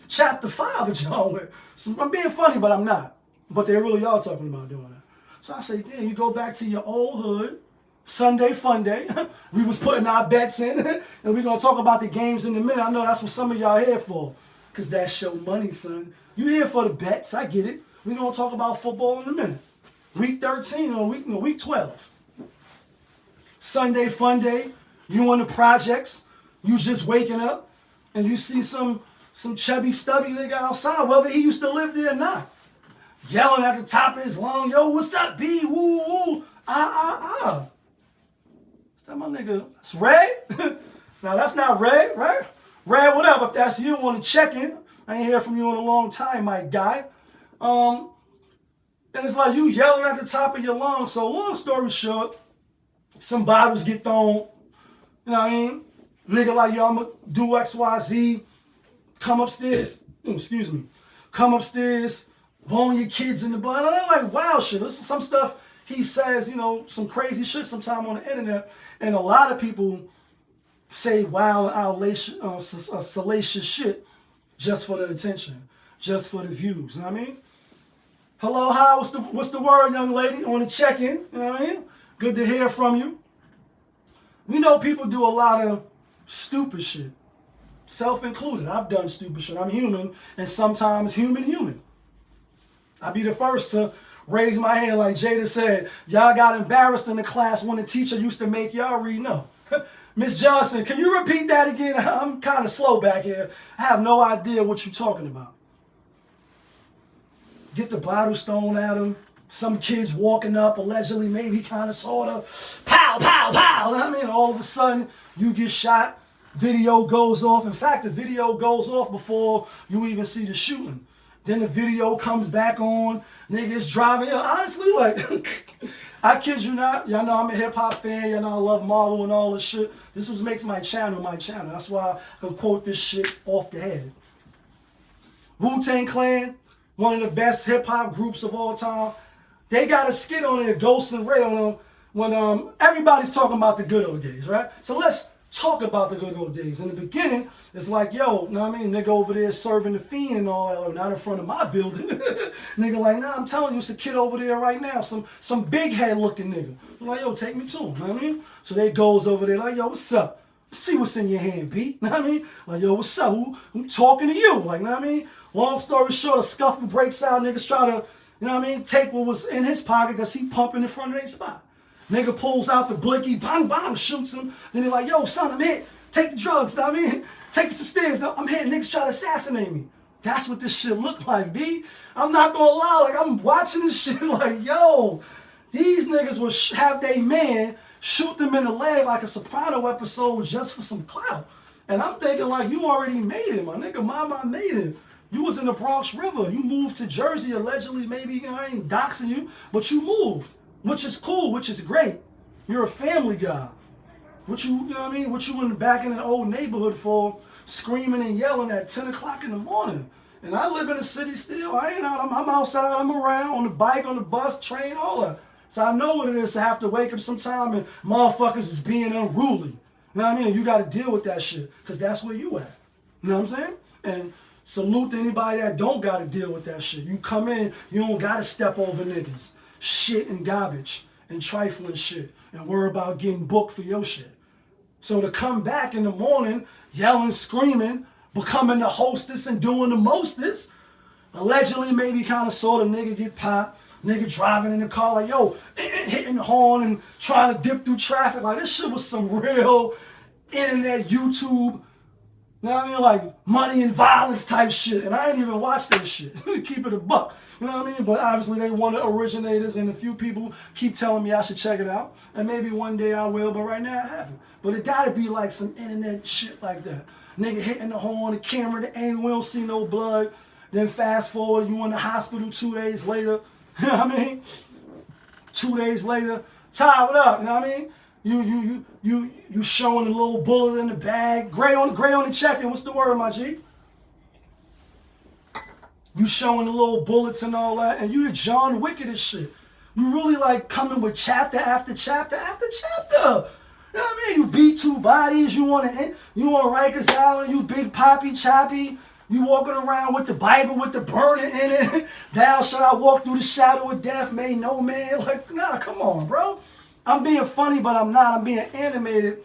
chapter 5 of John Wick. So I'm being funny, but I'm not. But they really are talking about doing that. So I say, damn, you go back to your old hood, Sunday Fun Day. We was putting our bets in, and we're going to talk about the games in a minute. I know that's what some of y'all here for, because that's your money, son. You here for the bets, I get it. We're going to talk about football in a minute. Week 13 or week 12. Sunday Fun Day, you in the projects. You just waking up and you see some chubby stubby nigga outside, whether he used to live there or not, yelling at the top of his lungs, yo, what's up, B? Woo, woo, Is that my nigga? That's Red? Now that's not Red, right? Red, whatever, if that's you on the check-in. I ain't hear from you in a long time, my guy. And it's like you yelling at the top of your lungs. So long story short, some bottles get thrown, you know what I mean? Nigga like, yo, I'm going to do XYZ, come upstairs, excuse me, come upstairs, blowing your kids in the butt. And I'm like, wow, shit. This is some stuff he says, you know, some crazy shit sometime on the internet. And a lot of people say wild and salacious shit just for the attention, just for the views. You know what I mean? Hello, hi, what's the word, young lady? I want to check in, you know what I mean? Good to hear from you. We know people do a lot of stupid shit, self-included. I've done stupid shit. I'm human, and sometimes human. I'll be the first to raise my hand like Jada said. Y'all got embarrassed in the class when the teacher used to make y'all read. No. Miss Johnson, can you repeat that again? I'm kind of slow back here. I have no idea what you're talking about. Get the bottle thrown at him. Some kids walking up, allegedly, maybe kind of, sort of, pow, pow, pow. You know what I mean? All of a sudden, you get shot. Video goes off. In fact, the video goes off before you even see the shooting. Then the video comes back on. Niggas driving. Honestly, like, I kid you not. Y'all know I'm a hip-hop fan. Y'all know I love Marvel and all this shit. This was makes my channel my channel. That's why I can quote this shit off the head. Wu-Tang Clan, one of the best hip-hop groups of all time. They got a skit on there, Ghost and Ray, on them, when everybody's talking about the good old days, right? So let's talk about the good old days. In the beginning, it's like, yo, you know what I mean? Nigga over there serving the fiend and all that, not in front of my building. Nigga like, nah, I'm telling you, it's a kid over there right now, some big head looking nigga. I'm like, yo, take me to him, you know what I mean? So they goes over there like, yo, what's up? Let's see what's in your hand, B. You know what I mean? Like, yo, what's up? I'm talking to you. Like, you know what I mean? Long story short, a scuffle breaks out. Niggas try to, you know what I mean, take what was in his pocket because he pumping in front of their spot. Nigga pulls out the blicky, bang, bang, shoots him. Then he like, yo, son, I'm hit. Take the drugs, you know what I mean? Take it upstairs. I'm hit. Niggas try to assassinate me. That's what this shit look like, B. I'm not gonna lie. Like, I'm watching this shit like, yo, these niggas will have their man shoot them in the leg like a Soprano episode just for some clout. And I'm thinking like, you already made it, my nigga. Mama made it. You was in the Bronx River. You moved to Jersey allegedly. Maybe I ain't doxing you, but you moved, which is cool, which is great. You're a family guy. What you know what I mean? What you in back in the old neighborhood for, screaming and yelling at 10 o'clock in the morning? And I live in the city still. I ain't out. I'm outside. I'm around on the bike, on the bus, train, all that. So I know what it is to have to wake up sometime and motherfuckers is being unruly. You know what I mean? You got to deal with that shit because that's where you at. You know what I'm saying? And salute to anybody that don't got to deal with that shit. You come in, you don't got to step over niggas. Shit and garbage and trifling shit and worry about getting booked for your shit. So to come back in the morning, yelling, screaming, becoming the hostess and doing the mostest, allegedly maybe kind of saw the nigga get popped. Nigga driving in the car like, yo, hitting the horn and trying to dip through traffic. Like, this shit was some real internet, YouTube, you know what I mean? Like, money and violence type shit. And I ain't even watched that shit. Keep it a buck. You know what I mean? But obviously they one of the originators and a few people keep telling me I should check it out. And maybe one day I will, but right now I haven't. But it gotta be like some internet shit like that. Nigga hitting the horn, the camera, the angle, we don't see no blood. Then fast forward, you in the hospital 2 days later. You know what I mean? 2 days later, Ty, what up? You know what I mean? You showing a little bullet in the bag, gray on the check-in. What's the word, my G? You showing the little bullets and all that, and you the John Wick of this shit. You really like coming with chapter after chapter after chapter. You know what I mean? You beat two bodies. You on Rikers Island. You big poppy choppy. You walking around with the Bible with the burner in it. Thou shalt I walk through the shadow of death, made no man. Like, nah, come on, bro. I'm being funny, but I'm not. I'm being animated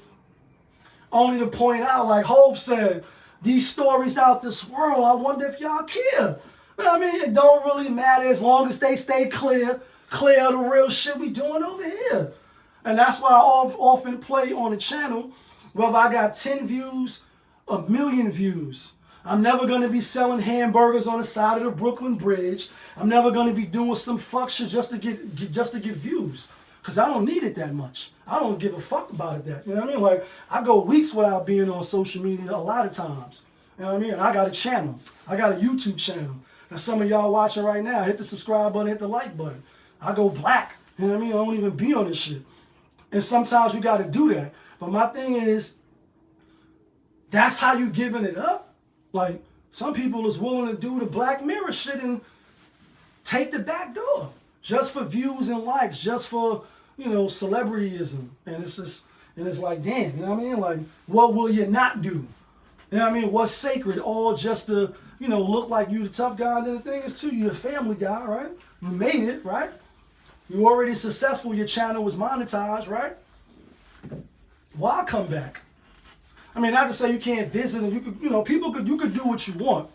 only to point out, like Hov said, these stories out this world, I wonder if y'all care. You know what I mean? It don't really matter as long as they stay clear of the real shit we doing over here. And that's why I often play on the channel, whether I got 10 views, a million views. I'm never going to be selling hamburgers on the side of the Brooklyn Bridge. I'm never going to be doing some fuck shit just to get views. Because I don't need it that much. I don't give a fuck about it that. You know what I mean? Like, I go weeks without being on social media a lot of times. You know what I mean? And I got a channel. I got a YouTube channel. And some of y'all watching right now, hit the subscribe button, hit the like button. I go black. You know what I mean? I don't even be on this shit. And sometimes you got to do that. But my thing is, that's how you giving it up? Like, some people is willing to do the Black Mirror shit and take the back door. Just for views and likes. Just for, you know, celebrityism. And it's just, and it's like, damn, you know what I mean? Like, what will you not do? You know what I mean? What's sacred? All just to, you know, look like you the tough guy. And then the thing is, too, you're a family guy, right? You made it, right? You already successful. Your channel was monetized, right? Why come back? I mean, not to say you can't visit and you could, you know, you could do what you want.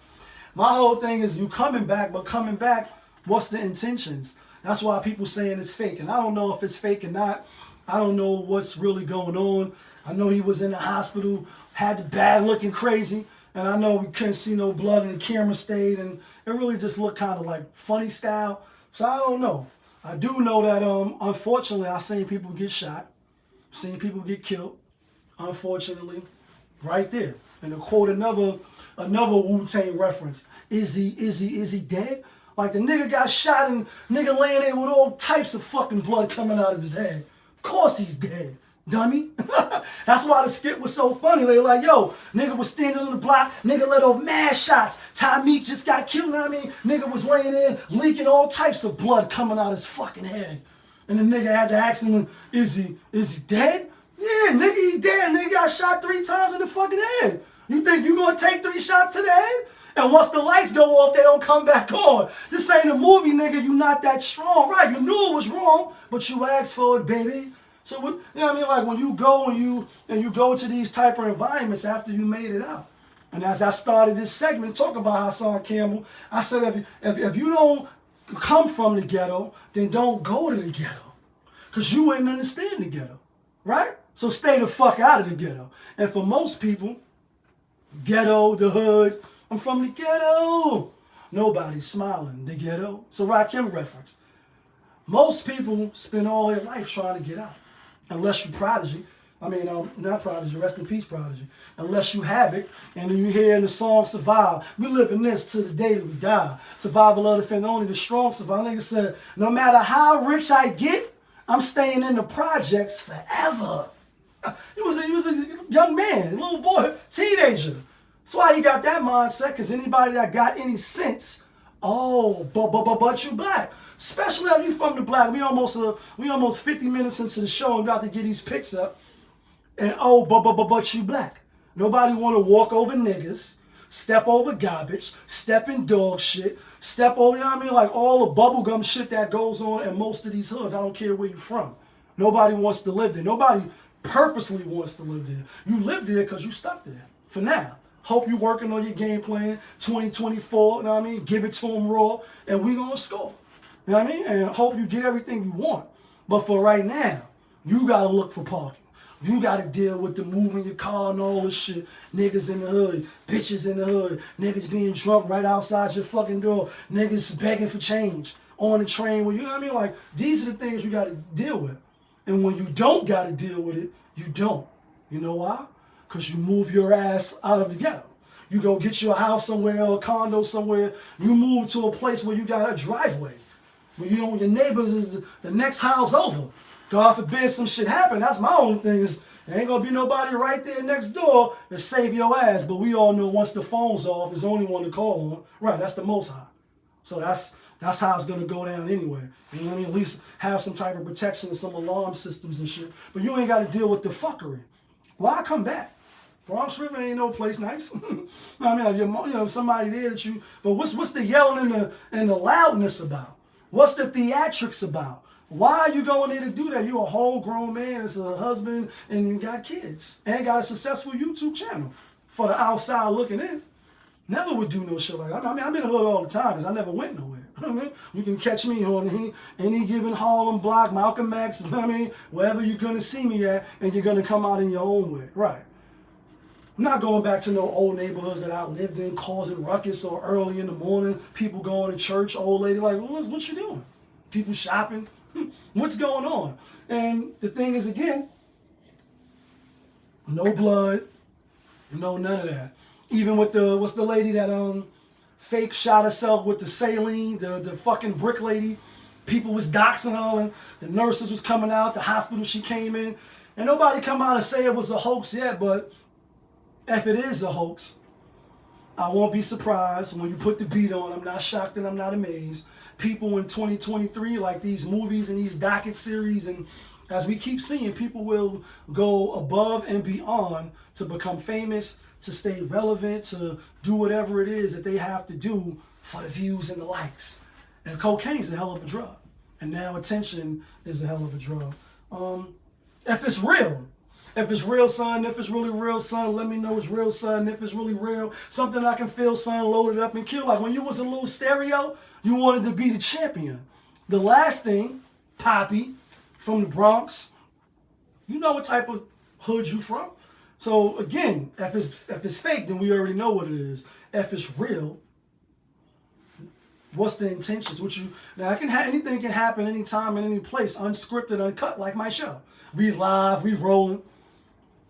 My whole thing is you coming back, but coming back, what's the intentions? That's why people saying it's fake. And I don't know if it's fake or not. I don't know what's really going on. I know he was in the hospital, had the bag looking crazy. And I know we couldn't see no blood and the camera stayed. And it really just looked kind of like funny style. So I don't know. I do know that, unfortunately, I've seen people get shot. Seen people get killed, unfortunately. Right there. And to quote another Wu-Tang reference, is he dead? Like the nigga got shot and nigga laying there with all types of fucking blood coming out of his head. Of course he's dead, dummy. That's why the skit was so funny. They were like, yo, nigga was standing on the block, nigga let off mad shots. Meek just got killed, you know what I mean? Nigga was laying there leaking all types of blood coming out his fucking head. And the nigga had to ask him, is he dead? Yeah, dead, nigga. He's dead, nigga. Got shot 3 times in the fucking head. You think you gonna take 3 shots to the head? And once the lights go off, they don't come back on. This ain't a movie, nigga. You not that strong, right? You knew it was wrong, but you asked for it, baby. So, you know what I mean? Like when you go and you go to these type of environments after you made it out. And as I started this segment talking about Hassan Campbell, I said if you don't come from the ghetto, then don't go to the ghetto. Because you ain't understand the ghetto, right? So stay the fuck out of the ghetto. And for most people, ghetto, the hood, I'm from the ghetto. Nobody's smiling, the ghetto. It's a Rakim reference. Most people spend all their life trying to get out. Unless you Prodigy. I mean, not Prodigy, rest in peace Prodigy. Unless you have it, and then you hear in the song Survive. We live in this to the day that we die. Survival of the fit, only the strong survive. Nigga said, no matter how rich I get, I'm staying in the projects forever. He was a young man, a little boy, teenager. That's why he got that mindset, because anybody that got any sense, but you black. Especially if you from the black. We almost 50 minutes into the show and about to get these picks up. And but you black. Nobody want to walk over niggas, step over garbage, step in dog shit, step over, you know what I mean? Like all the bubblegum shit that goes on in most of these hoods. I don't care where you're from. Nobody wants to live there. Nobody purposely wants to live there. You live there because you stuck there. For now. Hope you're working on your game plan 2024, you know what I mean? Give it to them raw, and we gonna score. You know what I mean? And hope you get everything you want. But for right now, you gotta look for parking. You gotta deal with the moving your car and all this shit. Niggas in the hood, bitches in the hood, niggas being drunk right outside your fucking door, niggas begging for change on the train. You know what I mean? Like, these are the things you gotta deal with. And when you don't gotta deal with it, you don't. You know why? Because you move your ass out of the ghetto. You go get you a house somewhere or a condo somewhere. You move to a place where you got a driveway. Where you know your neighbors is the next house over. God forbid some shit happen. That's my only thing is there ain't gonna be nobody right there next door to save your ass. But we all know once the phone's off, it's the only one to call on. Right, that's the Most High. So that's how it's gonna go down anyway. You know what I mean? At least have some type of protection and some alarm systems and shit. But you ain't gotta deal with the fuckery. Why come back? Bronx River ain't no place nice. I mean, like you know, somebody there that you. But what's the yelling and the loudness about? What's the theatrics about? Why are you going there to do that? You a whole grown man, as a husband, and you got kids, and got a successful YouTube channel. For the outside looking in, never would do no shit like that. I mean, I'm in the hood all the time because I never went nowhere. I mean, you can catch me on any given Harlem block, Malcolm X. I mean, wherever you're gonna see me at, and you're gonna come out in your own way, right? I'm not going back to no old neighborhoods that I lived in, causing ruckus or early in the morning, people going to church, old lady like, what you doing? People shopping? What's going on? And the thing is, again, no blood, no none of that. Even with what's the lady that fake shot herself with the saline, the fucking brick lady. People was doxing her, and the nurses was coming out, the hospital she came in, and nobody come out and say it was a hoax yet, but if it is a hoax, I won't be surprised when you put the beat on. I'm not shocked and I'm not amazed. People in 2023, like these movies and these docket series, and as we keep seeing, people will go above and beyond to become famous, to stay relevant, to do whatever it is that they have to do for the views and the likes. And cocaine's a hell of a drug. And now attention is a hell of a drug. If it's real, son, if it's really real, son, let me know it's real, son. If it's really real, something I can feel, son, load it up and kill. Like when you was a little stereo, you wanted to be the champion. The last thing, Poppy from the Bronx, you know what type of hood you from. So again, if it's fake, then we already know what it is. If it's real, what's the intentions? Now anything can happen anytime in any place, unscripted, uncut, like my show. We live, we rolling.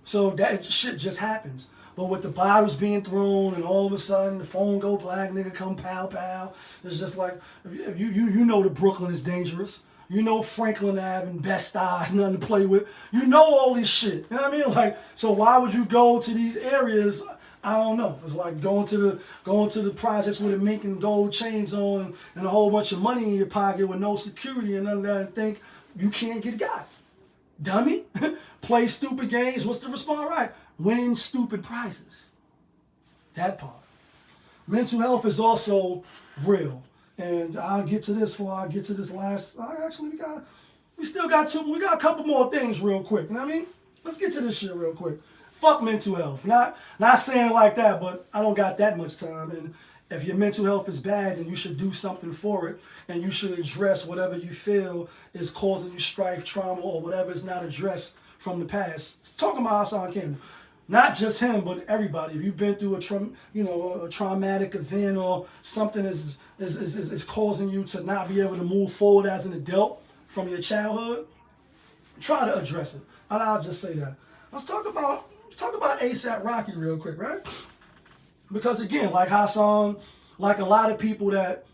So that shit just happens. But with the bottles being thrown and all of a sudden the phone go black, nigga come pow pow. It's just like, you know that Brooklyn is dangerous. You know Franklin Ave and Best Eyes, nothing to play with. You know all this shit. You know what I mean? Like, so why would you go to these areas? I don't know. It's like going to the projects with a mink and gold chains on and a whole bunch of money in your pocket with no security and none of that and think you can't get got. dummy. Play stupid games. What's the response? Right. Win stupid prizes. That part. Mental health is also real. And I'll get to this before I get to this last. Actually, we still got two. We got a couple more things real quick. You know what I mean? Let's get to this shit real quick. Fuck mental health. Not saying it like that, but I don't got that much time. And if your mental health is bad, then you should do something for it. And you should address whatever you feel is causing you strife, trauma, or whatever is not addressed from the past. Talking about Hassan Campbell. Not just him, but everybody. If you've been through a traumatic event or something is causing you to not be able to move forward as an adult from your childhood, try to address it. And I'll just say that. Let's talk about ASAP Rocky real quick, right? Because again, like Hassan, like a lot of people that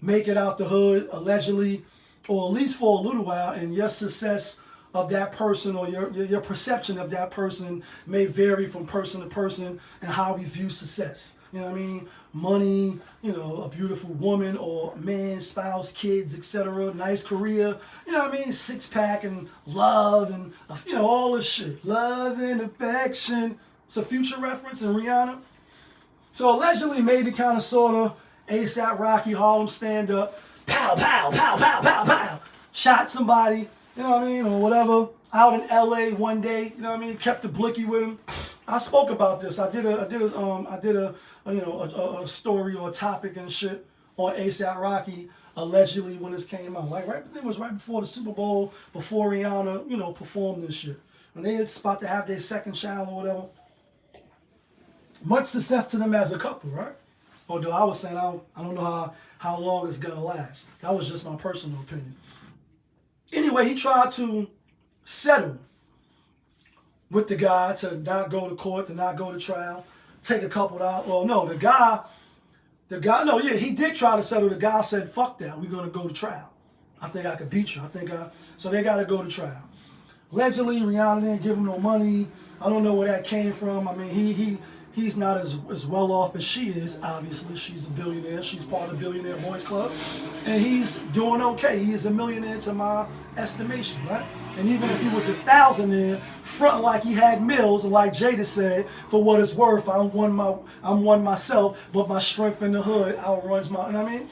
make it out the hood allegedly, or at least for a little while, and your success of that person or your perception of that person may vary from person to person and how we view success. You know what I mean? Money, a beautiful woman or man, spouse, kids, etc. Nice career, you know what I mean? Six-pack and love and, all this shit. Love and affection. It's a Future reference in Rihanna. So allegedly, maybe kind of, sort of, ASAP Rocky, Harlem stand-up, pow, pow, pow, pow, pow, pow, shot somebody, you know what I mean, or whatever, out in LA one day, you know what I mean, kept the blicky with him. I spoke about this. I did a story or a topic and shit on ASAP Rocky allegedly when this came out. Like it was right before the Super Bowl, before Rihanna, performed this shit. And they was about to have their second child or whatever. Much success to them as a couple, right? Although I was saying I don't know how long it's gonna last. That was just my personal opinion. Anyway, he tried to settle with the guy to not go to court, to not go to trial, take a couple out. Well, no, he did try to settle. The guy said, fuck that, we're going to go to trial. I think I could beat you. So they got to go to trial. Allegedly, Rihanna didn't give him no money. I don't know where that came from. I mean, he's not as well off as she is. Obviously, she's a billionaire. She's part of the Billionaire Boys Club. And he's doing okay. He is a millionaire to my estimation, right? And even if he was a thousandaire, fronting like he had mills, and like Jada said, for what it's worth, I'm one myself, but my strength in the hood outruns my, you know what I mean?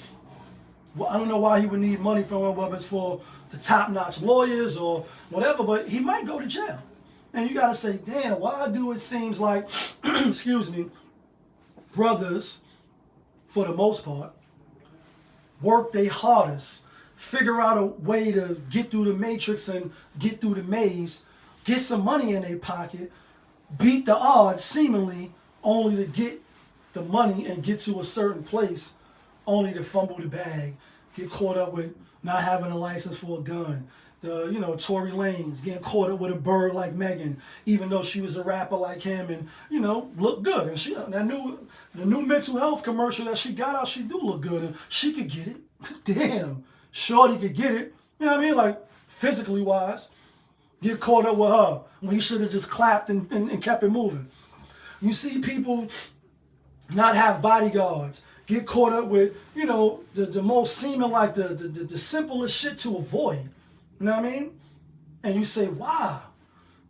Well, I don't know why he would need money from him, whether it's for the top-notch lawyers or whatever, but he might go to jail. And you gotta say, damn, why do it seems like, excuse me, brothers, for the most part, work their hardest, figure out a way to get through the matrix and get through the maze, get some money in their pocket, beat the odds seemingly, only to get the money and get to a certain place, only to fumble the bag, get caught up with not having a license for a gun. Tory Lanez getting caught up with a bird like Megan, even though she was a rapper like him, and look good. And the new mental health commercial that she got out, she do look good, and she could get it. Damn, shorty could get it. You know what I mean? Like physically wise, get caught up with her when he should have just clapped and kept it moving. You see people not have bodyguards, get caught up with the most seeming like the simplest shit to avoid. You know what I mean? And you say, wow,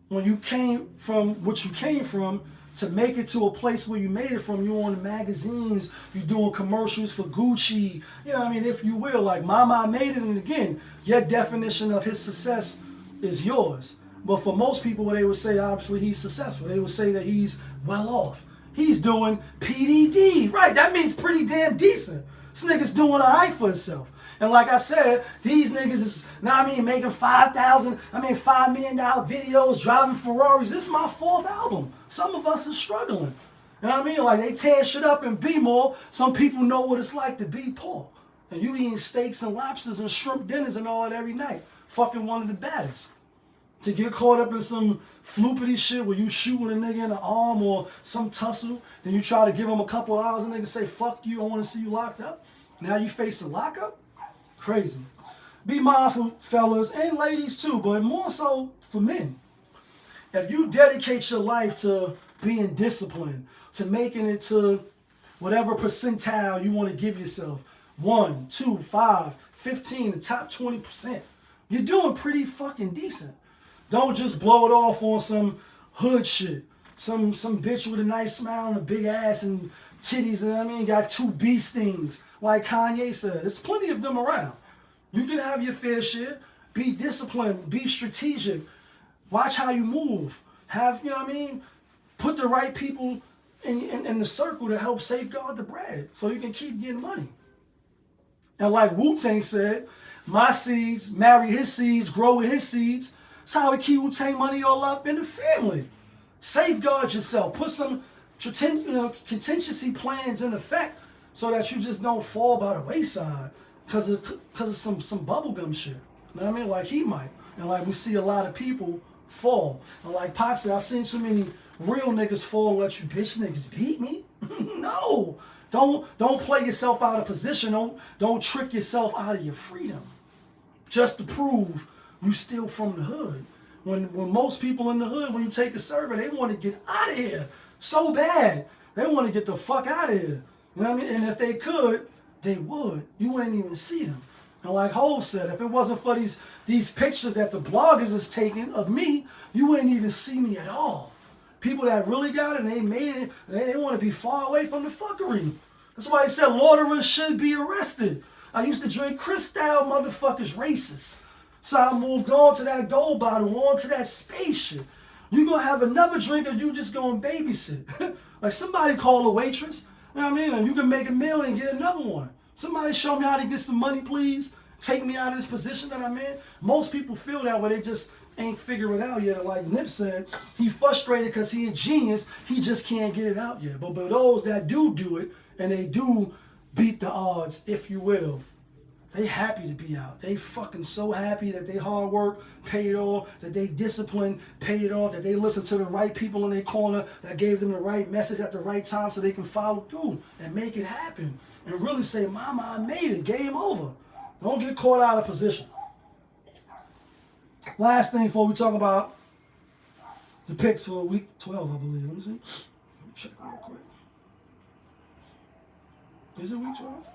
when you came from what you came from to make it to a place where you made it from, you on the magazines, you doing commercials for Gucci, you know what I mean, if you will, like Mama, I made it, and again, your definition of his success is yours. But for most people, they would say, obviously, he's successful. They would say that he's well off. He's doing PDD, right? That means pretty damn decent. This nigga's doing all right for himself. And like I said, these niggas is, making $5 million videos, driving Ferraris. This is my 4th album. Some of us are struggling. You know what I mean? Like, they tear shit up and be more. Some people know what it's like to be poor. And you eating steaks and lobsters and shrimp dinners and all that every night. Fucking one of the baddest. To get caught up in some floopity shit where you shooting a nigga in the arm or some tussle, then you try to give him a couple of hours and nigga say, fuck you, I want to see you locked up. Now you facing lockup? Crazy. Be mindful, fellas, and ladies too, but more so for men. If you dedicate your life to being disciplined, to making it to whatever percentile you want to give yourself, 1, 2, 5, 15, the top 20%, you're doing pretty fucking decent. Don't just blow it off on some hood shit. Some bitch with a nice smile and a big ass and titties, and I mean, got 2 bee stings, like Kanye said. There's plenty of them around. You can have your fair share. Be disciplined. Be strategic. Watch how you move. Have, you know what I mean? Put the right people in the circle to help safeguard the bread so you can keep getting money. And like Wu-Tang said, my seeds marry his seeds, grow with his seeds. That's how we keep Wu-Tang money all up in the family. Safeguard yourself. Put some contingency plans in effect so that you just don't fall by the wayside because of some bubblegum shit. You know what I mean? Like he might. And like we see a lot of people fall. And like Pac said, I've seen so many real niggas fall, let you bitch niggas beat me. No. Don't play yourself out of position. Don't trick yourself out of your freedom. Just to prove you still from the hood. When most people in the hood, when you take a survey, they want to get out of here so bad. They want to get the fuck out of here. You know what I mean? And if they could, they would. You wouldn't even see them. And like Hov said, if it wasn't for these pictures that the bloggers is taking of me, you wouldn't even see me at all. People that really got it and they made it, they want to be far away from the fuckery. That's why he said loiterers should be arrested. I used to drink Cristal, motherfuckers racist. So I moved on to that gold bottle, on to that spaceship. You gonna have another drink or you just gonna babysit? Like somebody call a waitress, you know what I mean? And you can make a meal and get another one. Somebody show me how to get some money, please. Take me out of this position that I'm in. Most people feel that way, they just ain't figure it out yet. Like Nip said, he frustrated because he a genius, he just can't get it out yet. But those that do it, and they do beat the odds, if you will, they happy to be out. They fucking so happy that they hard work paid off, that they discipline paid off, that they listen to the right people in their corner that gave them the right message at the right time so they can follow through and make it happen. And really say, mama, I made it, game over. Don't get caught out of position. Last thing before we talk about the picks for week 12, I believe. Let me see. Let me check real quick. Is it week 12?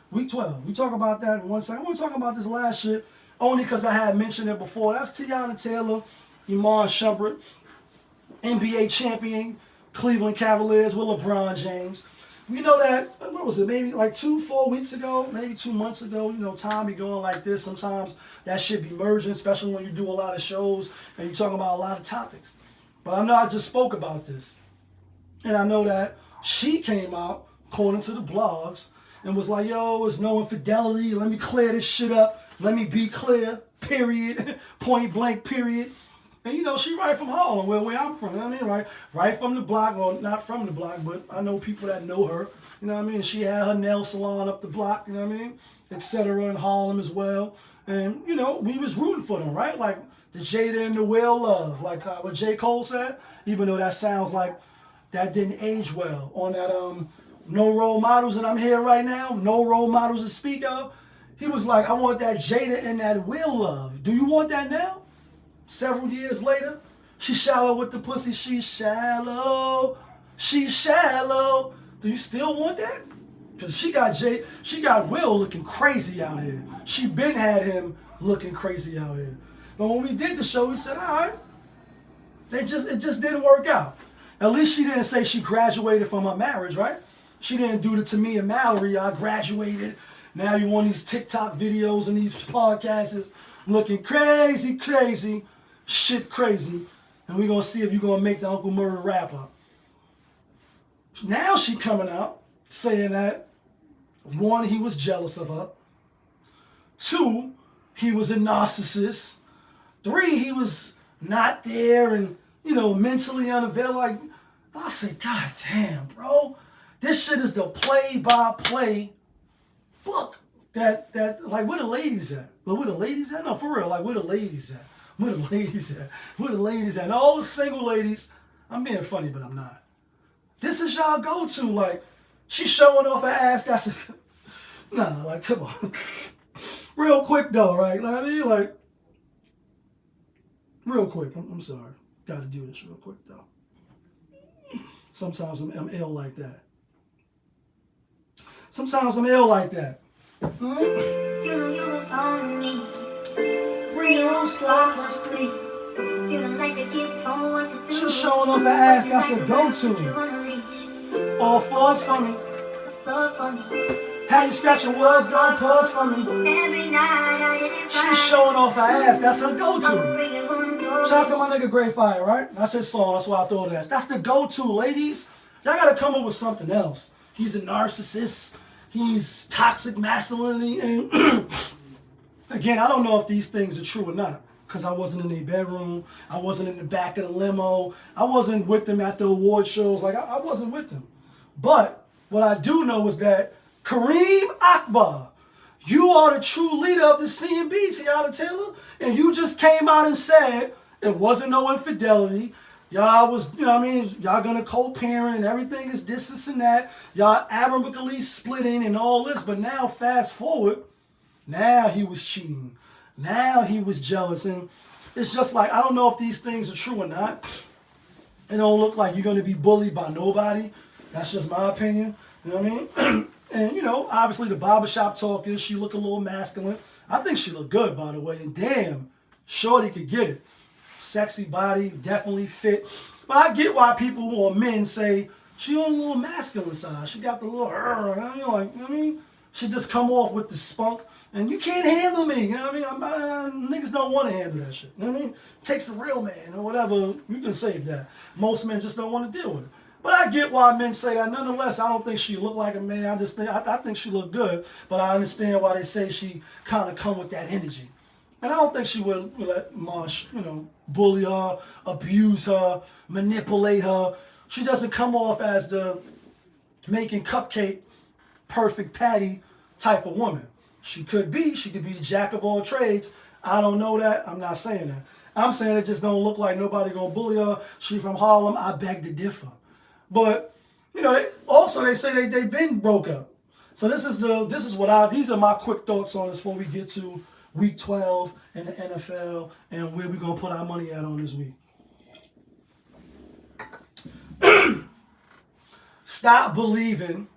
Week 12. We talk about that in one second. I want to talk about this last shit only because I had mentioned it before. That's Tiana Taylor, Iman Shumpert, NBA champion, Cleveland Cavaliers with LeBron James. We know that, what was it, maybe like 4 weeks ago, maybe 2 months ago, you know, time be going like this. Sometimes that shit be merging, especially when you do a lot of shows and you talk about a lot of topics. But I know I just spoke about this. And I know that she came out, according to the blogs, and was like, yo, it's no infidelity. Let me clear this shit up. Let me be clear, period. Point blank, period. And you know, she right from Harlem, where I'm from. You know what I mean? Right from the block. Well, not from the block, but I know people that know her. You know what I mean? She had her nail salon up the block, you know what I mean? Etc. in Harlem as well. And, you know, we was rooting for them, right? Like the Jada and the Will love. Like what J. Cole said. Even though that sounds like that didn't age well on that No Role Models that I'm here right now. No role models to speak of. He was like, I want that Jada and that Will love. Do you want that now? Several years later, she's shallow with the pussy. She's shallow. She's shallow. Do you still want that? Because she got Will looking crazy out here. She been had him looking crazy out here. But when we did the show, we said, all right, it just didn't work out. At least she didn't say she graduated from her marriage, right? She didn't do it to me and Mallory. I graduated. Now you on these TikTok videos and these podcasts looking crazy, crazy. Shit crazy, and we're gonna see if you're gonna make the Uncle Murder rapper. Now she coming out saying that 1, he was jealous of her. 2, he was a narcissist. 3, he was not there and, you know, mentally unavailable. Like, I say, God damn, bro, this shit is the play-by-play book. That like, where the ladies at? Like, where the ladies at? No, for real, like, where the ladies at? Where the ladies at? Where the ladies at? And all the single ladies, I'm being funny, but I'm not. This is y'all go-to. Like, she's showing off her ass. That's nah, like, come on. Real quick, though, right? Like, I mean, like, real quick. I'm sorry. Got to do this real quick, though. Sometimes I'm ill like that. Sometimes I'm ill like that. She's showing off her ass, that's a go-to. All fours for me. How you scratching walls, don't pause for me. She's showing off her ass, that's her go-to. Shout out to my nigga Great Fire, right? That's his song, that's why I thought of that. That's the go-to, ladies. Y'all gotta come up with something else. He's a narcissist. He's toxic masculinity. And again, I don't know if these things are true or not, because I wasn't in their bedroom. I wasn't in the back of the limo. I wasn't with them at the award shows. Like, I wasn't with them. But what I do know is that Kareem Akbar, you are the true leader of the C&B, Tiana Taylor, and you just came out and said it wasn't no infidelity. Y'all was, you know what I mean, y'all gonna co-parent and everything is this and that. Y'all amicably splitting and all this, but now fast forward, now he was cheating. Now he was jealous, and it's just like, I don't know if these things are true or not. It don't look like you're gonna be bullied by nobody. That's just my opinion, you know what I mean? And, you know, obviously the barbershop talk is she look a little masculine. I think she look good, by the way. And damn, shorty could get it. Sexy body, definitely fit. But I get why people or men say she on a little masculine side. She got the little, like, you know what I mean? She just come off with the spunk. And you can't handle me, you know what I mean? Niggas don't want to handle that shit, you know what I mean? Takes a real man or whatever. You can save that. Most men just don't want to deal with it. But I get why men say that. Nonetheless, I don't think she looked like a man. I think she looked good. But I understand why they say she kind of come with that energy. And I don't think she would let Marsh, you know, bully her, abuse her, manipulate her. She doesn't come off as the making cupcake, perfect patty type of woman. She could be jack of all trades. I don't know that. I'm not saying that. I'm saying it just don't look like nobody gonna bully her. She from Harlem. I beg to differ. But, you know, they say they've been broke up. So these are my quick thoughts on this before we get to week 12 in the NFL and where we're going to put our money at on this week. Stop believing,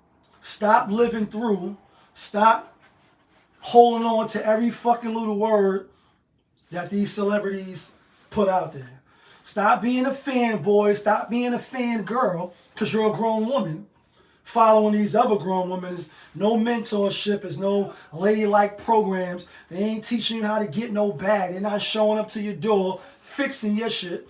stop living through, stop holding on to every fucking little word that these celebrities put out there. Stop being a fanboy. Stop being a fangirl because you're a grown woman. Following these other grown women is no mentorship, is no ladylike programs. They ain't teaching you how to get no bag. They're not showing up to your door, fixing your shit.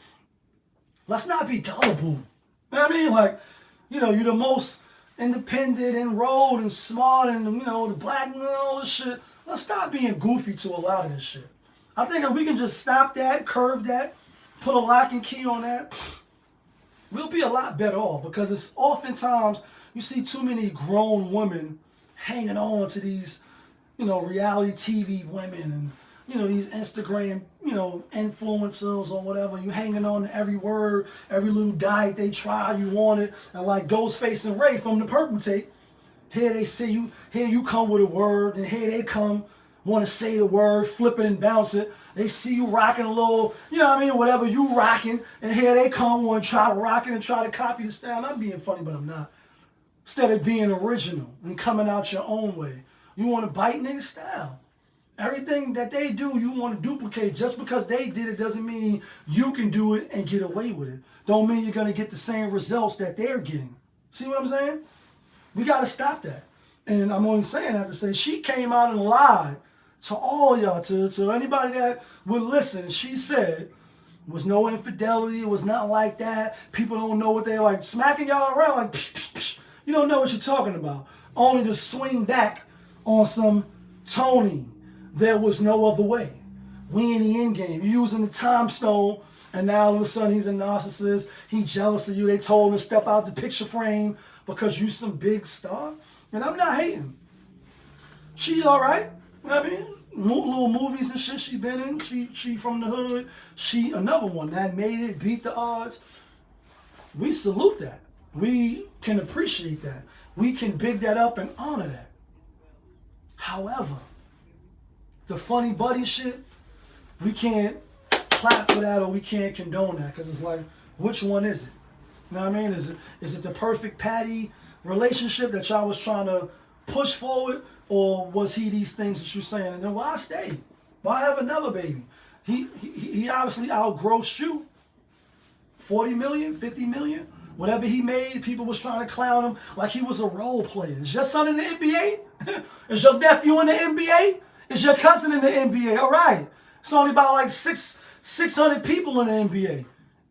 Let's not be gullible. You know what I mean? Like, you know, you're the most independent, enrolled, and smart, and, you know, the black and all this shit. Let's stop being goofy to a lot of this shit. I think if we can just stop that, curve that, put a lock and key on that, we'll be a lot better off, because it's oftentimes you see too many grown women hanging on to these, you know, reality TV women and, you know, these Instagram, you know, influencers or whatever. You hanging on to every word, every little diet they try, you want it. And like Ghostface and Ray from the Purple Tape, here they see you, here you come with a word, and here they come, want to say the word, flip it and bounce it. They see you rocking a little, you know what I mean, whatever you rocking, and here they come, want to try to rock it and try to copy the style. And I'm being funny, but I'm not. Instead of being original and coming out your own way, you want to bite niggas' style. Everything that they do, you want to duplicate. Just because they did it doesn't mean you can do it and get away with it. Don't mean you're going to get the same results that they're getting. See what I'm saying? We got to stop that. And I'm only saying that to say she came out and lied to all of y'all, to anybody that would listen. She said it was no infidelity. It was not like that. People don't know what they're like, smacking y'all around like, psh, psh, psh. You don't know what you're talking about. Only to swing back on some Tony. There was no other way. We in the end game. You're using the time stone, and now all of a sudden he's a narcissist. He jealous of you. They told him to step out the picture frame because you some big star. And I'm not hating. She's all right. You know what I mean? Little movies and shit she been in. She from the hood. She another one that made it, beat the odds. We salute that. We can appreciate that. We can big that up and honor that. However, the funny buddy shit, we can't clap for that or we can't condone that, because it's like, which one is it? You know what I mean? Is it the perfect patty relationship that y'all was trying to push forward, or was he these things that you're saying? And then why stay? Why have another baby? He obviously outgrossed you. 40 million, 50 million, whatever he made, people was trying to clown him like he was a role player. Is your son in the NBA? Is your nephew in the NBA? Is your cousin in the NBA? All right. It's only about like 600 people in the NBA.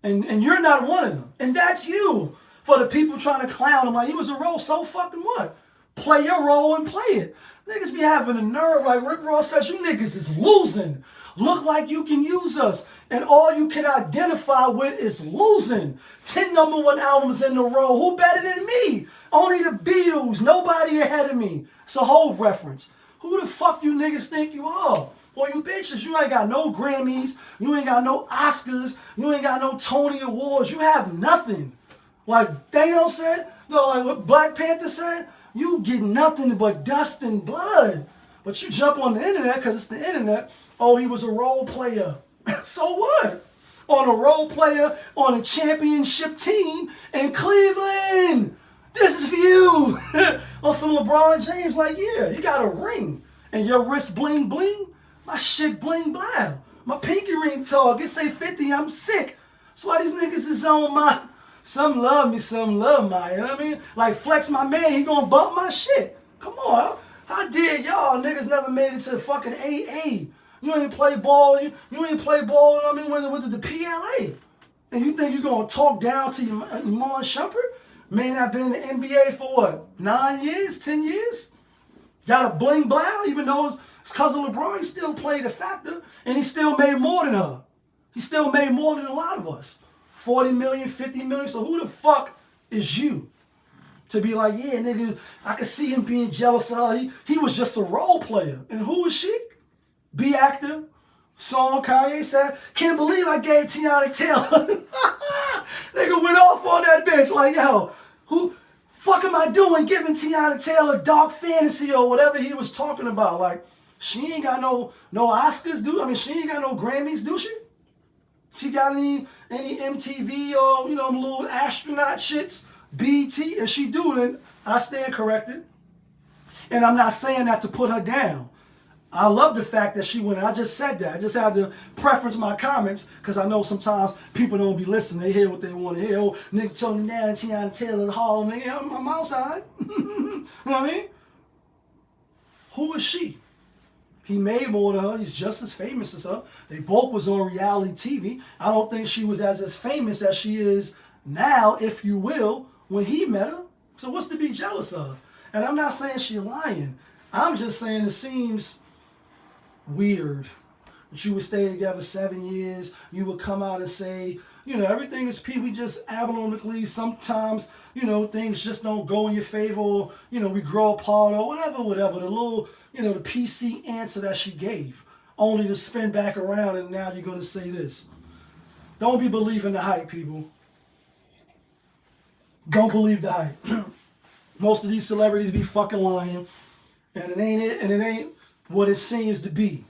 And you're not one of them. And that's you. For the people trying to clown him like he was a role, so fucking what? Play your role and play it. Niggas be having a nerve, like Rick Ross says, you niggas is losing. Look like you can use us. And all you can identify with is losing. 10 #1 albums in a row. Who better than me? Only the Beatles. Nobody ahead of me. It's a whole reference. Who the fuck you niggas think you are? Boy, you bitches, you ain't got no Grammys. You ain't got no Oscars. You ain't got no Tony Awards. You have nothing. Like Thanos said, no, like what Black Panther said, you get nothing but dust and blood. But you jump on the internet because it's the internet. Oh, he was a role player. So what? On a role player on a championship team in Cleveland. This is for you. On some LeBron James, like, yeah, you got a ring. And your wrist bling bling. My shit bling blah. My pinky ring tall. It say 50, I'm sick. That's why these niggas is on my, some love me, some love my, you know what I mean? Like Flex, my man, he gonna bump my shit. Come on, how dare y'all niggas never made it to the fucking AA? You ain't play ball, you ain't play ball, I mean, with the PLA. And you think you're going to talk down to your Iman Shumpert? Man, I've been in the NBA for what, 9 years, 10 years? Got a bling blow, even though his cousin LeBron, he still played a factor, and he still made more than her. He still made more than a lot of us. 40 million, 50 million, so who the fuck is you? To be like, yeah, nigga, I could see him being jealous of her. He was just a role player. And who is she? Be actor, song Kanye said, can't believe I gave Tiana Taylor. Nigga went off on that bitch like, yo, who fuck am I doing giving Tiana Taylor Dark Fantasy or whatever he was talking about? Like, she ain't got no Oscars, do? I mean, she ain't got no Grammys, do she? She got any MTV or, you know, little astronaut shits, BET? If she do, then I stand corrected. And I'm not saying that to put her down. I love the fact that she went. I just said that. I just had to preference my comments because I know sometimes people don't be listening. They hear what they want to hear. Oh, nigga told me now Tiana Taylor Harlem. Nigga, I'm outside. You know what I mean? Who is she? He made more than her. He's just as famous as her. They both was on reality TV. I don't think she was as famous as she is now, if you will, when he met her. So what's to be jealous of? And I'm not saying she's lying. I'm just saying it seems weird that you would stay together 7 years. You would come out and say, you know, everything is people just abnormally. Sometimes, you know, things just don't go in your favor. Or, you know, we grow apart or whatever. The little, you know, the PC answer that she gave, only to spin back around and now you're going to say this. Don't be believing the hype, people. Don't believe the hype. Most of these celebrities be fucking lying. And it ain't what it seems to be.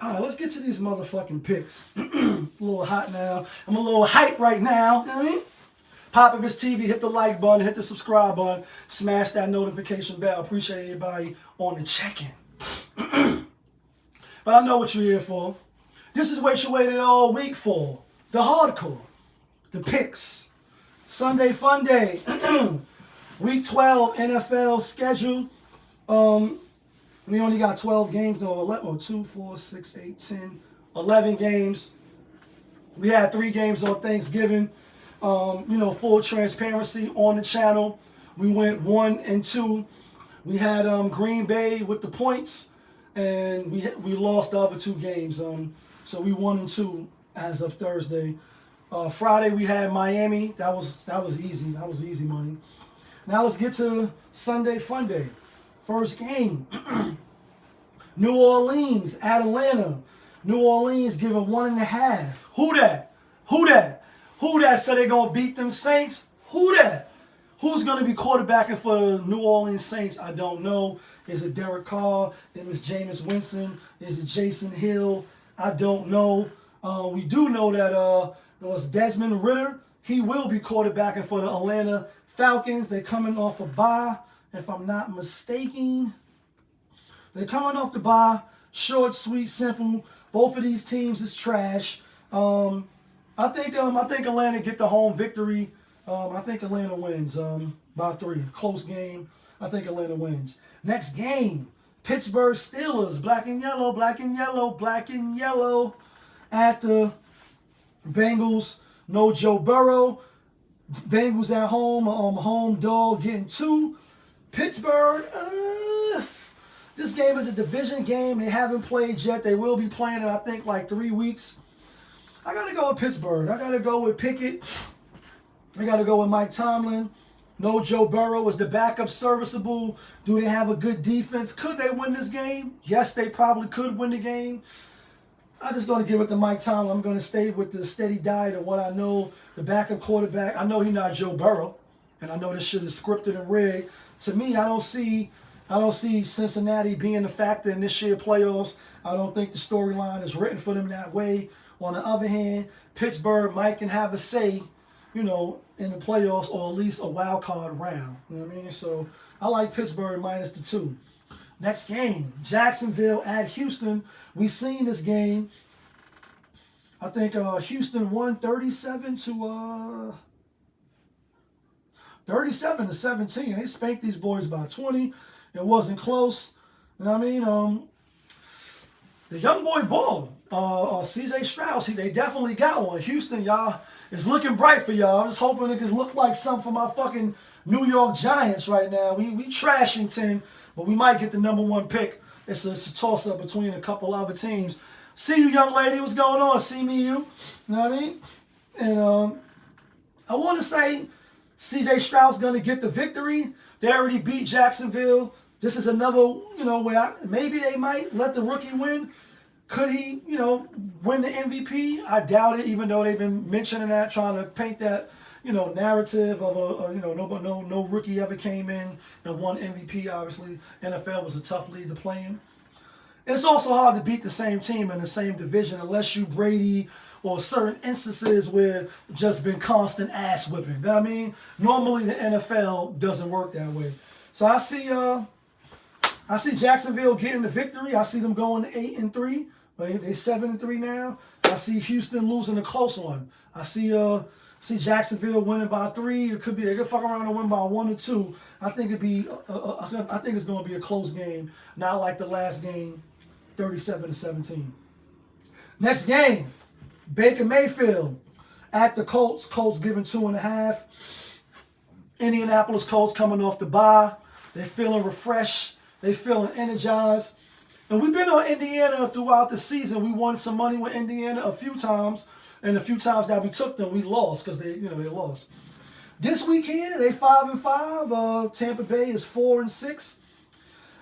All right, let's get to these motherfucking picks. It's a little hot now. I'm a little hype right now. You know what I mean? Pop up his TV, hit the like button, hit the subscribe button, smash that notification bell. Appreciate everybody on the check-in. But I know what you're here for. This is what you waited all week for. The hardcore. The picks. Sunday Fun Day. Week 12 NFL schedule. We only got 12 games, no, 11, 2, 4, 6, 8, 10, 11 games. We had 3 games on Thanksgiving. You know, full transparency on the channel. We went 1 and 2. We had Green Bay with the points, and we lost the other 2 games. So we 1 and 2 as of Thursday. Friday we had Miami. That was easy. That was easy money. Now let's get to Sunday Fun Day. First game, New Orleans at Atlanta. New Orleans giving 1.5. Who that? Who that? Who that said they're going to beat them Saints? Who that? Who's going to be quarterbacking for the New Orleans Saints? I don't know. Is it Derek Carr? Is it Jameis Winston? Is it Jason Hill? I don't know. We do know that it was Desmond Ridder. He will be quarterbacking for the Atlanta Falcons. They're coming off a bye. If I'm not mistaken, they're coming off the bye. Short, sweet, simple. Both of these teams is trash. I think Atlanta get the home victory. I think Atlanta wins by 3. Close game. I think Atlanta wins. Next game, Pittsburgh Steelers, black and yellow, black and yellow, black and yellow at the Bengals. No Joe Burrow. Bengals at home. Home dog getting 2. Pittsburgh. This game is a division game. They haven't played yet. They will be playing in, I think, like 3 weeks. I got to go with Pittsburgh. I got to go with Pickett. I got to go with Mike Tomlin. No Joe Burrow. Is the backup serviceable? Do they have a good defense? Could they win this game? Yes, they probably could win the game. I'm just going to give it to Mike Tomlin. I'm going to stay with the steady diet of what I know. The backup quarterback. I know he's not Joe Burrow. And I know this shit is scripted and rigged. To me, I don't see Cincinnati being a factor in this year's playoffs. I don't think the storyline is written for them that way. On the other hand, Pittsburgh might can have a say, in the playoffs or at least a wild card round. You know what I mean? So I like Pittsburgh minus the 2. Next game, Jacksonville at Houston. We seen this game. I think Houston won 37-17. They spanked these boys by 20. It wasn't close. You know what I mean? The young boy balling. C.J. Strauss, they definitely got one. Houston, y'all, is looking bright for y'all. I'm just hoping it could look like something for my fucking New York Giants right now. We trashing 10, but we might get the #1 pick. It's a toss-up between a couple other teams. See you, young lady. What's going on? See me, you. You know what I mean? And I want to say C.J. Strauss going to get the victory. They already beat Jacksonville. This is another, where maybe they might let the rookie win. Could he, win the MVP? I doubt it, even though they've been mentioning that, trying to paint that, narrative of no rookie ever came in and won MVP. Obviously, NFL was a tough league to play in. It's also hard to beat the same team in the same division unless you Brady or certain instances where just been constant ass whipping. You know what I mean? Normally the NFL doesn't work that way. So I see Jacksonville getting the victory. I see them going 8-3. They're 7-3 now. I see Houston losing a close one. I see Jacksonville winning by 3. It could be they could fuck around and win by 1 or 2. I think I think it's going to be a close game, not like the last game, 37-17. Next game, Baker Mayfield at the Colts. Colts giving 2.5. Indianapolis Colts coming off the bye. They're feeling refreshed. They're feeling energized. And we've been on Indiana throughout the season. We won some money with Indiana a few times. And a few times that we took them, we lost because they lost. This weekend, they 5-5. Tampa Bay is 4-6.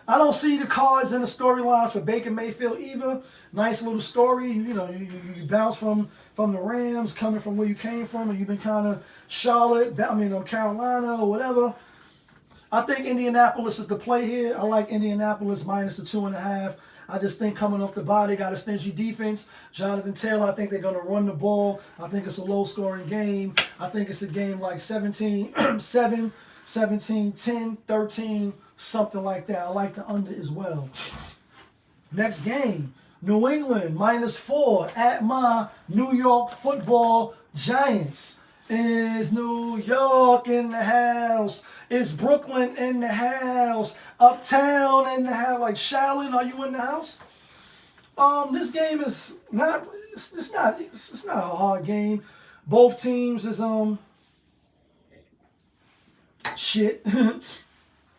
I don't see the cards and the storylines for Baker Mayfield either. Nice little story. You bounce from the Rams, coming from where you came from, and you've been kind of Charlotte, Carolina or whatever. I think Indianapolis is the play here. I like Indianapolis minus the 2.5. I just think coming off the bye, they got a stingy defense. Jonathan Taylor, I think they're going to run the ball. I think it's a low-scoring game. I think it's a game like 17-7, 17-10, 13, something like that. I like the under as well. Next game, New England -4 at my New York Football Giants. Is New York in the house? Is Brooklyn in the house? Uptown in the house? Like Shaolin, are you in the house? This game is not. It's not a hard game. Both teams is shit.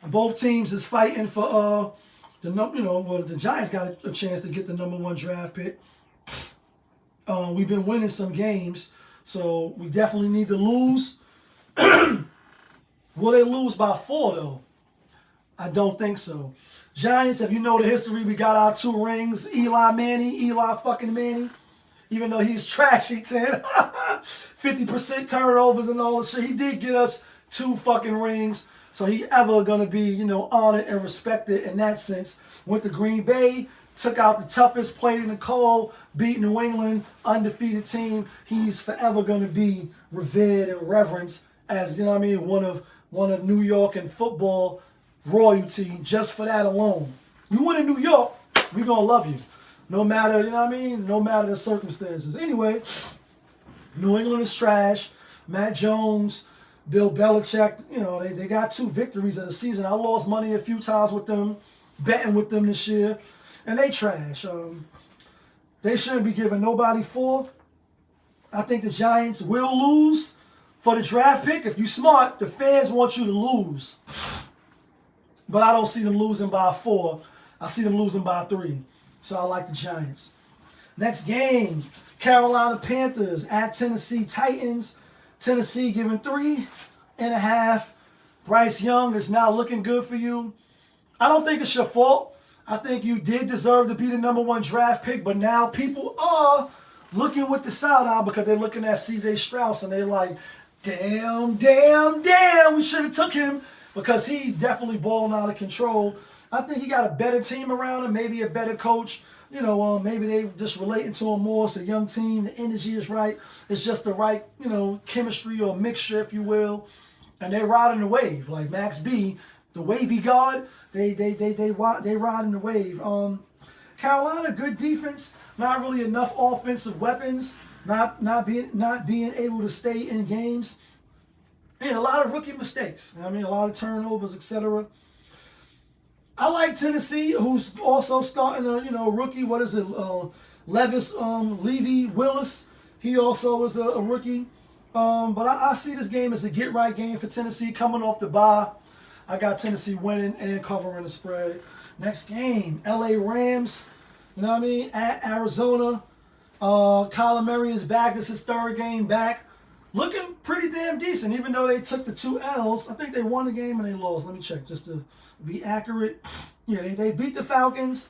Both teams is fighting for the Giants got a chance to get the #1 draft pick. We've been winning some games. So we definitely need to lose. Will they lose by 4 though? I don't think so. Giants, if you know the history, we got our 2 rings. Eli fucking Manning. Even though he's trashy 10. 50% turnovers and all that shit. He did get us 2 fucking rings. So he ever gonna be, honored and respected in that sense. Went to Green Bay. Took out the toughest, played in the cold, beat New England, undefeated team. He's forever going to be revered and reverenced as, one of New York and football royalty just for that alone. You win in New York, we're going to love you. No matter, you know what I mean? No matter the circumstances. Anyway, New England is trash. Matt Jones, Bill Belichick, you know, they got 2 victories of the season. I lost money a few times with them, betting with them this year, and they trash. They shouldn't be giving nobody 4. I think the Giants will lose for the draft pick. If you're smart, the fans want you to lose. But I don't see them losing by 4. I see them losing by 3. So I like the Giants. Next game, Carolina Panthers at Tennessee Titans. Tennessee giving 3.5. Bryce Young is not looking good for you. I don't think it's your fault. I think you did deserve to be the #1 draft pick, but now people are looking with the side eye because they're looking at C.J. Strauss and they're like, damn, we should have took him because he definitely balling out of control. I think he got a better team around him, maybe a better coach. You know, maybe they just relating to him more. It's a young team. The energy is right. It's just the right, you know, chemistry or mixture, if you will. And they're riding the wave. Like Max B, the wavy guard, they riding the wave. Carolina, good defense. Not really enough offensive weapons. Not being able to stay in games. And a lot of rookie mistakes. I mean, a lot of turnovers, etc. I like Tennessee, who's also starting a, you know, rookie. What is it? LiVe Willis. He also is a rookie. But I see this game as a get-right game for Tennessee coming off the bye. I got Tennessee winning and covering the spread. Next game, LA Rams. You know what I mean? At Arizona. Kyler Murray is back. This is his 3rd game back. Looking pretty damn decent, even though they took the 2 L's. I think they won the game and they lost. Let me check just to be accurate. Yeah, they beat the Falcons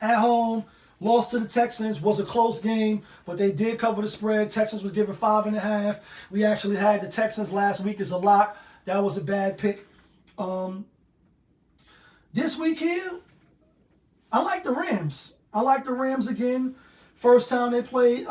at home. Lost to the Texans. Was a close game, but they did cover the spread. Texans was given 5.5. We actually had the Texans last week as a lock. That was a bad pick. This week here, I like the Rams. I like the Rams again. First time they played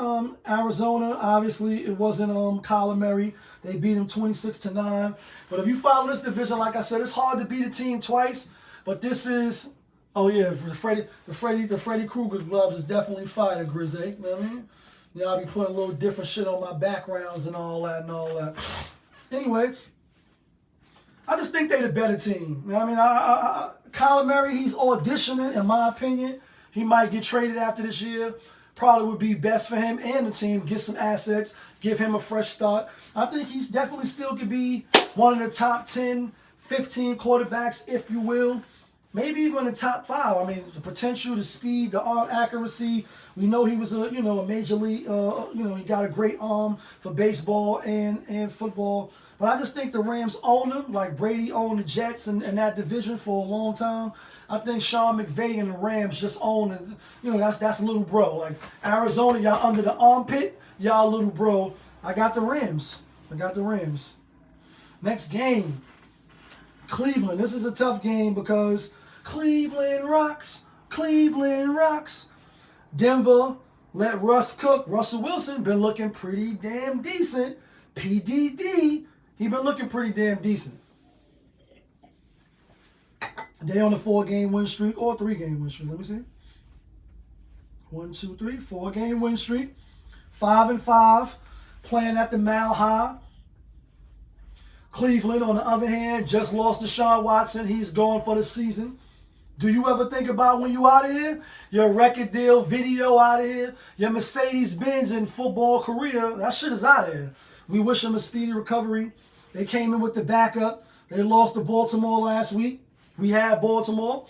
Arizona, obviously it wasn't Kyler Murray. They beat him 26-9. But if you follow this division, like I said, it's hard to beat a team twice. But this is, oh yeah, the Freddy Krueger gloves is definitely fire, Grizzy. You know what I mean? You know, I'll be putting a little different shit on my backgrounds and all that. Anyway, I just think they're the better team. You know what I mean? Kyler Murray, he's auditioning, in my opinion. He might get traded after this year. Probably would be best for him and the team. Get some assets, give him a fresh start. I think he's definitely still could be one of the top 10, 15 quarterbacks, if you will. Maybe even the top 5. I mean, the potential, the speed, the arm accuracy. We know he was a major league. He got a great arm for baseball and football. But I just think the Rams own him, like Brady owned the Jets and that division for a long time. I think Sean McVay and the Rams just own it. You know, that's little bro. Like Arizona, y'all under the armpit, y'all little bro. I got the Rams. Next game, Cleveland. This is a tough game because Cleveland rocks. Denver let Russ cook. Russell Wilson been looking pretty damn decent. PDD. He been looking pretty damn decent. They on a 4-game win streak or 3-game win streak. Let me see. 1, 2, 3, 4-game win streak. 5-5. Playing at the Mile High. Cleveland, on the other hand, just lost Deshaun Watson. He's gone for the season. Do you ever think about when you out of here? Your record deal, video out of here. Your Mercedes-Benz and football career. That shit is out of here. We wish him a speedy recovery. They came in with the backup. They lost to Baltimore last week. We had Baltimore.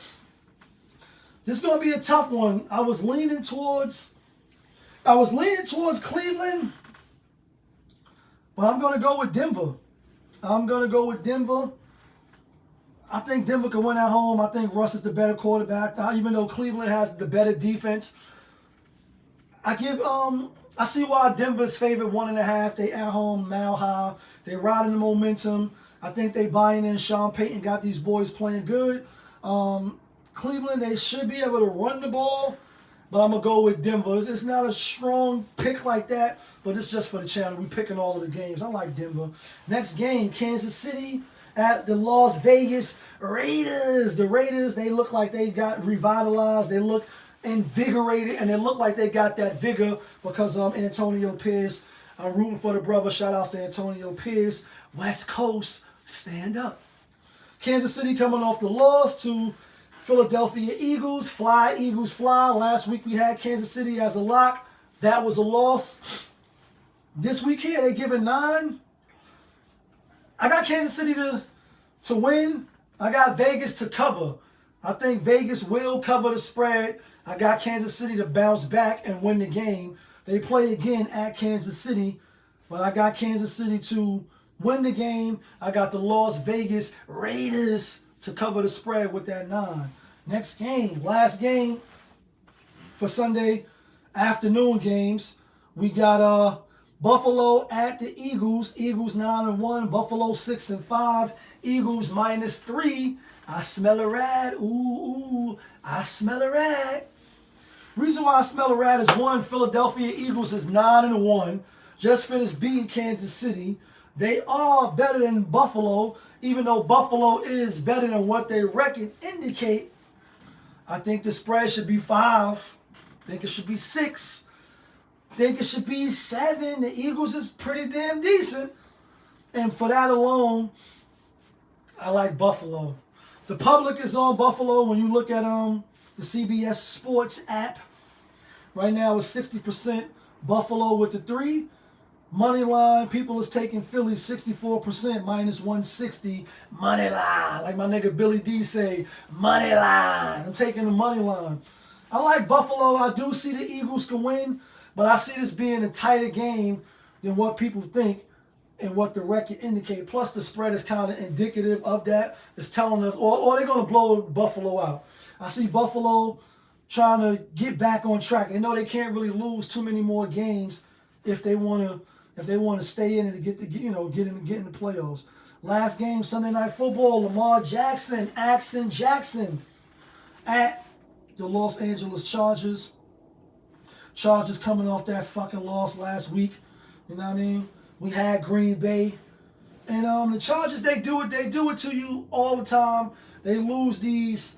This is going to be a tough one. I was leaning towards Cleveland, but I'm going to go with Denver. I think Denver can win at home. I think Russ is the better quarterback, even though Cleveland has the better defense. I see why Denver's favored 1.5. They at home, Mile High. They riding the momentum. I think they buying in. Sean Payton got these boys playing good. Cleveland, they should be able to run the ball, but I'm going to go with Denver. It's not a strong pick like that, but it's just for the channel. We're picking all of the games. I like Denver. Next game, Kansas City at the Las Vegas Raiders. The Raiders, they look like they got revitalized. They look invigorated, and it looked like they got that vigor because Antonio Pierce. I'm rooting for the brother. Shout outs to Antonio Pierce. West Coast, stand up. Kansas City coming off the loss to Philadelphia Eagles. Fly, Eagles, fly. Last week we had Kansas City as a lock. That was a loss. This week here, they giving 9. I got Kansas City to win. I got Vegas to cover. I think Vegas will cover the spread. I got Kansas City to bounce back and win the game. They play again at Kansas City, but I got Kansas City to win the game. I got the Las Vegas Raiders to cover the spread with that 9. Next game, last game for Sunday afternoon games. We got Buffalo at the Eagles. Eagles 9-1. Buffalo 6-5. Eagles -3. I smell a rat. Ooh, I smell a rat. Reason why I smell a rat is one, Philadelphia Eagles is 9-1. Just finished beating Kansas City. They are better than Buffalo, even though Buffalo is better than what their record indicate. I think the spread should be 5. I think it should be 6. I think it should be 7. The Eagles is pretty damn decent. And for that alone, I like Buffalo. The public is on Buffalo when you look at the CBS Sports app. Right now it's 60% Buffalo with the 3. Money line, people is taking Philly 64% -160. Money line, like my nigga Billy D say, money line. I'm taking the money line. I like Buffalo. I do see the Eagles can win, but I see this being a tighter game than what people think and what the record indicate. Plus the spread is kind of indicative of that. It's telling us, or they're going to blow Buffalo out. I see Buffalo trying to get back on track. They know they can't really lose too many more games if they want to stay in and to get in the playoffs. Last game, Sunday Night Football, Lamar Jackson, Axon Jackson at the Los Angeles Chargers. Chargers coming off that fucking loss last week. You know what I mean? We had Green Bay. And the Chargers, they do it to you all the time. They lose these,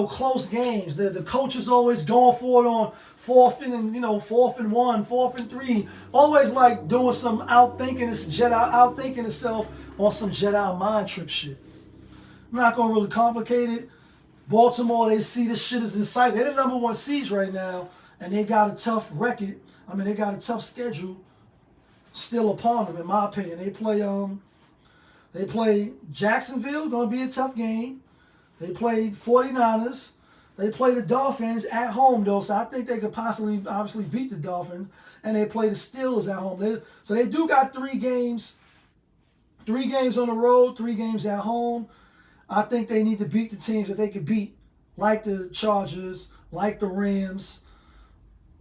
close games. The coach is always going for it on 4th and 1, 4th and 3. Always like doing some outthinking itself on some Jedi mind trick shit. I'm not gonna really complicate it. Baltimore, they see this shit is in sight. They're the number 1 seeds right now, and they got a tough record. I mean, they got a tough schedule still upon them, in my opinion. They play Jacksonville, gonna be a tough game. They played 49ers. They play the Dolphins at home, though, so I think they could possibly, obviously, beat the Dolphins. And they play the Steelers at home. So they do got 3 games. 3 games on the road, 3 games at home. I think they need to beat the teams that they could beat, like the Chargers, like the Rams,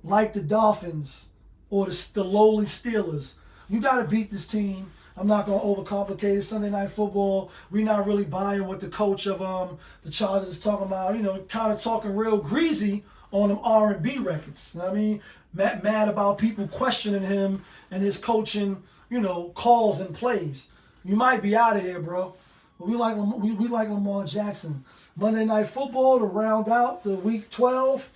like the Dolphins, or the lowly Steelers. You got to beat this team. I'm not going to overcomplicate it. Sunday Night Football, we're not really buying what the coach of the Chargers is talking about. Kind of talking real greasy on them R&B records. You know what I mean? Mad about people questioning him and his coaching, calls and plays. You might be out of here, bro. But we like Lamar Jackson. Monday Night Football to round out the Week 12.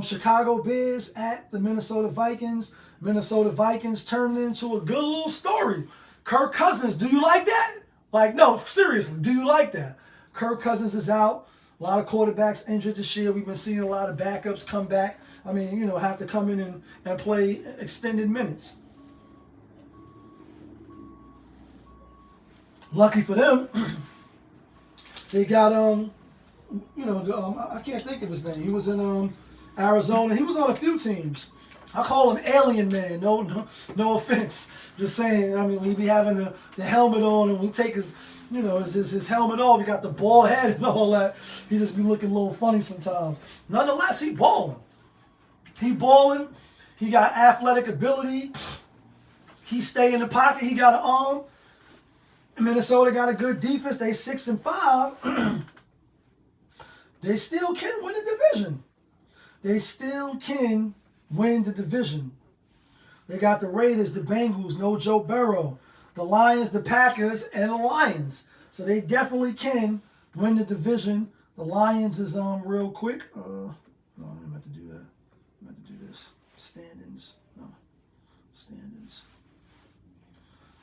Chicago Bears at the Minnesota Vikings. Minnesota Vikings turning into a good little story. Kirk Cousins, do you like that? No, seriously, do you like that? Kirk Cousins is out. A lot of quarterbacks injured this year. We've been seeing a lot of backups come back. I mean, have to come in and play extended minutes. Lucky for them, they got I can't think of his name. He was in Arizona. He was on a few teams. I call him Alien Man. No offense. Just saying. I mean, when he be having the helmet on and we take his helmet off, he got the bald head and all that. He just be looking a little funny sometimes. Nonetheless, he balling. He got athletic ability. He stay in the pocket. He got an arm. Minnesota got a good defense. They 6-5. They still can win the division. They got the Raiders, the Bengals, no Joe Burrow, the Lions, the Packers, and the Lions. So they definitely can win the division. The Lions is real quick. No,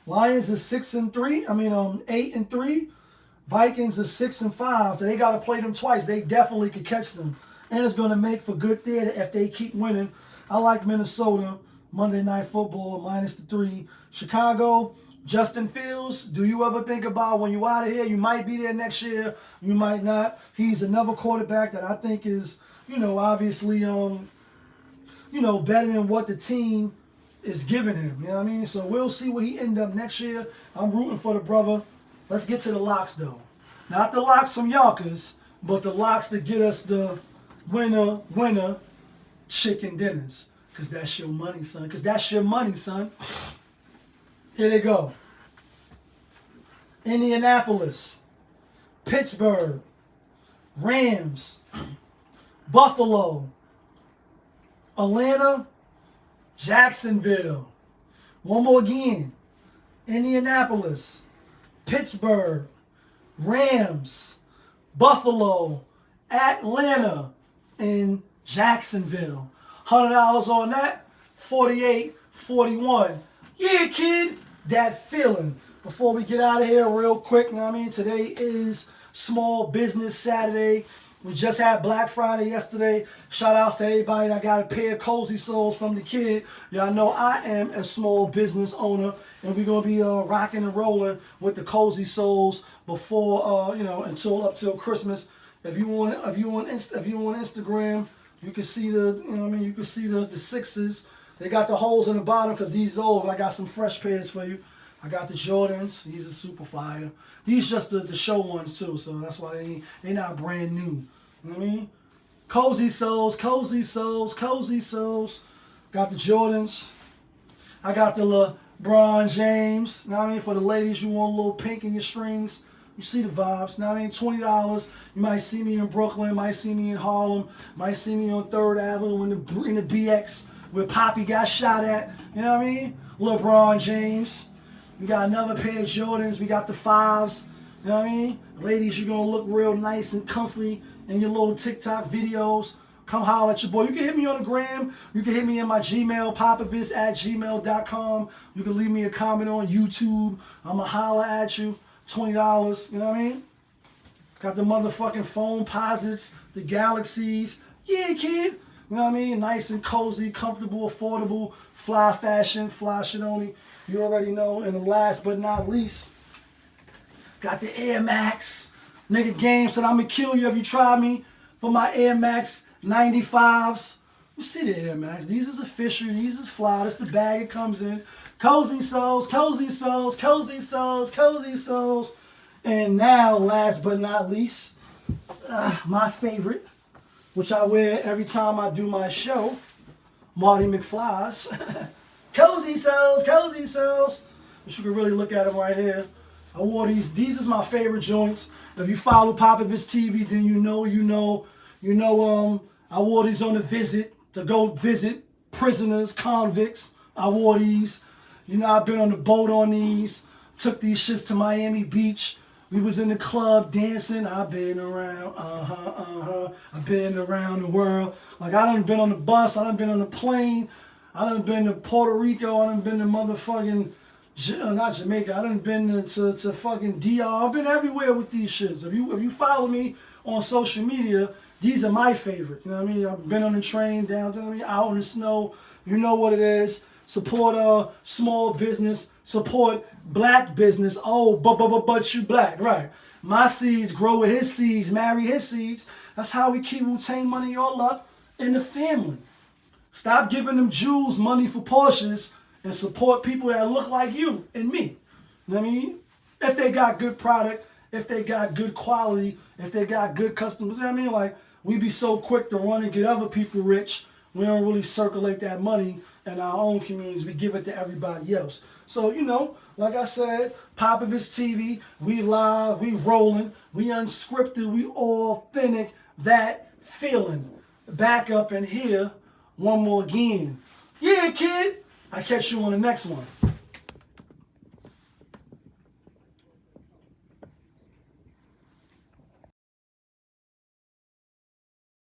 Lions is 6-3. 8-3. Vikings is 6-5. So they got to play them twice. They definitely could catch them. And it's going to make for good theater if they keep winning. I like Minnesota. Monday Night Football, -3. Chicago, Justin Fields. Do you ever think about when you out of here, you might be there next year, you might not. He's another quarterback that I think is, obviously, better than what the team is giving him. You know what I mean? So we'll see where he end up next year. I'm rooting for the brother. Let's get to the locks, though. Not the locks from Yonkers, but the locks that get us the winner chicken dinners. Because that's your money, son. Because that's your money, son. Here they go. Indianapolis, Pittsburgh, Rams, Buffalo, Atlanta, Jacksonville. One more again. Indianapolis, Pittsburgh, Rams, Buffalo, Atlanta, and Jacksonville. $100 on that, 48-41. Yeah, kid, that feeling. Before we get out of here real quick, today is Small Business Saturday. We just had Black Friday yesterday. Shout outs to everybody that got a pair of cozy soles from the kid. Y'all know I am a small business owner, and we're gonna be rocking and rolling with the cozy soles before up till Christmas. If you on Instagram, you can see you can see the sixes. They got the holes in the bottom because these old. But I got some fresh pairs for you. I got the Jordans. These are super fire. These just the show ones too, so that's why they not brand new. You know what I mean? Cozy soles, cozy soles, cozy soles. Got the Jordans. I got the LeBron James. You know what I mean? For the ladies, you want a little pink in your strings. You see the vibes. Now, $20. You might see me in Brooklyn, might see me in Harlem, might see me on 3rd Avenue in the BX where Poppy got shot at. You know what I mean? LeBron James. We got another pair of Jordans. We got the 5s. You know what I mean? Ladies, you're going to look real nice and comfy in your little TikTok videos. Come holler at your boy. You can hit me on the gram. You can hit me in my Gmail, popovich@gmail.com. You can leave me a comment on YouTube. I'm going to holler at you. $20, you know what I mean? Got the motherfucking phone posits, the Galaxies. Yeah, kid. You know what I mean? Nice and cozy, comfortable, affordable, fly fashion, fly shit only. You already know. And the last but not least, got the Air Max. Nigga Game said, I'm going to kill you if you try me for my Air Max 95s. You see the Air Max. These is official. These is fly. That's the bag it comes in. Cozy soles, cozy soles, cozy soles, cozy soles. And now, last but not least, my favorite, which I wear every time I do my show, Marty McFly's. Cozy soles, cozy soles. But you can really look at them right here. I wore these. These is my favorite joints. If you follow Popovich TV, then you know. I wore these on a visit to go visit prisoners, convicts. I wore these. I've been on the boat on these. Took these shits to Miami Beach. We was in the club dancing. I've been around, I've been around the world. Like, I done been on the bus. I done been on the plane. I done been to Puerto Rico. I done been to motherfucking, not Jamaica. I done been to fucking DR. I've been everywhere with these shits. If you follow me on social media, these are my favorite. You know what I mean? I've been on the train down, out in the snow. You know what it is. Support small business. Support black business. Oh, but you black, right? My seeds grow with his seeds, marry his seeds. That's how we keep WhaT money all up in the family. Stop giving them Jews money for Porsches and support people that look like you and me. You know what I mean? If they got good product, if they got good quality, if they got good customers. You know what I mean? Like, we be so quick to run and get other people rich. We don't really circulate that money in our own communities. We give it to everybody else. So, like I said, Popovich TV, we live, we rolling, we unscripted, we authentic, that feeling. Back up in here, one more again. Yeah, kid. I catch you on the next one.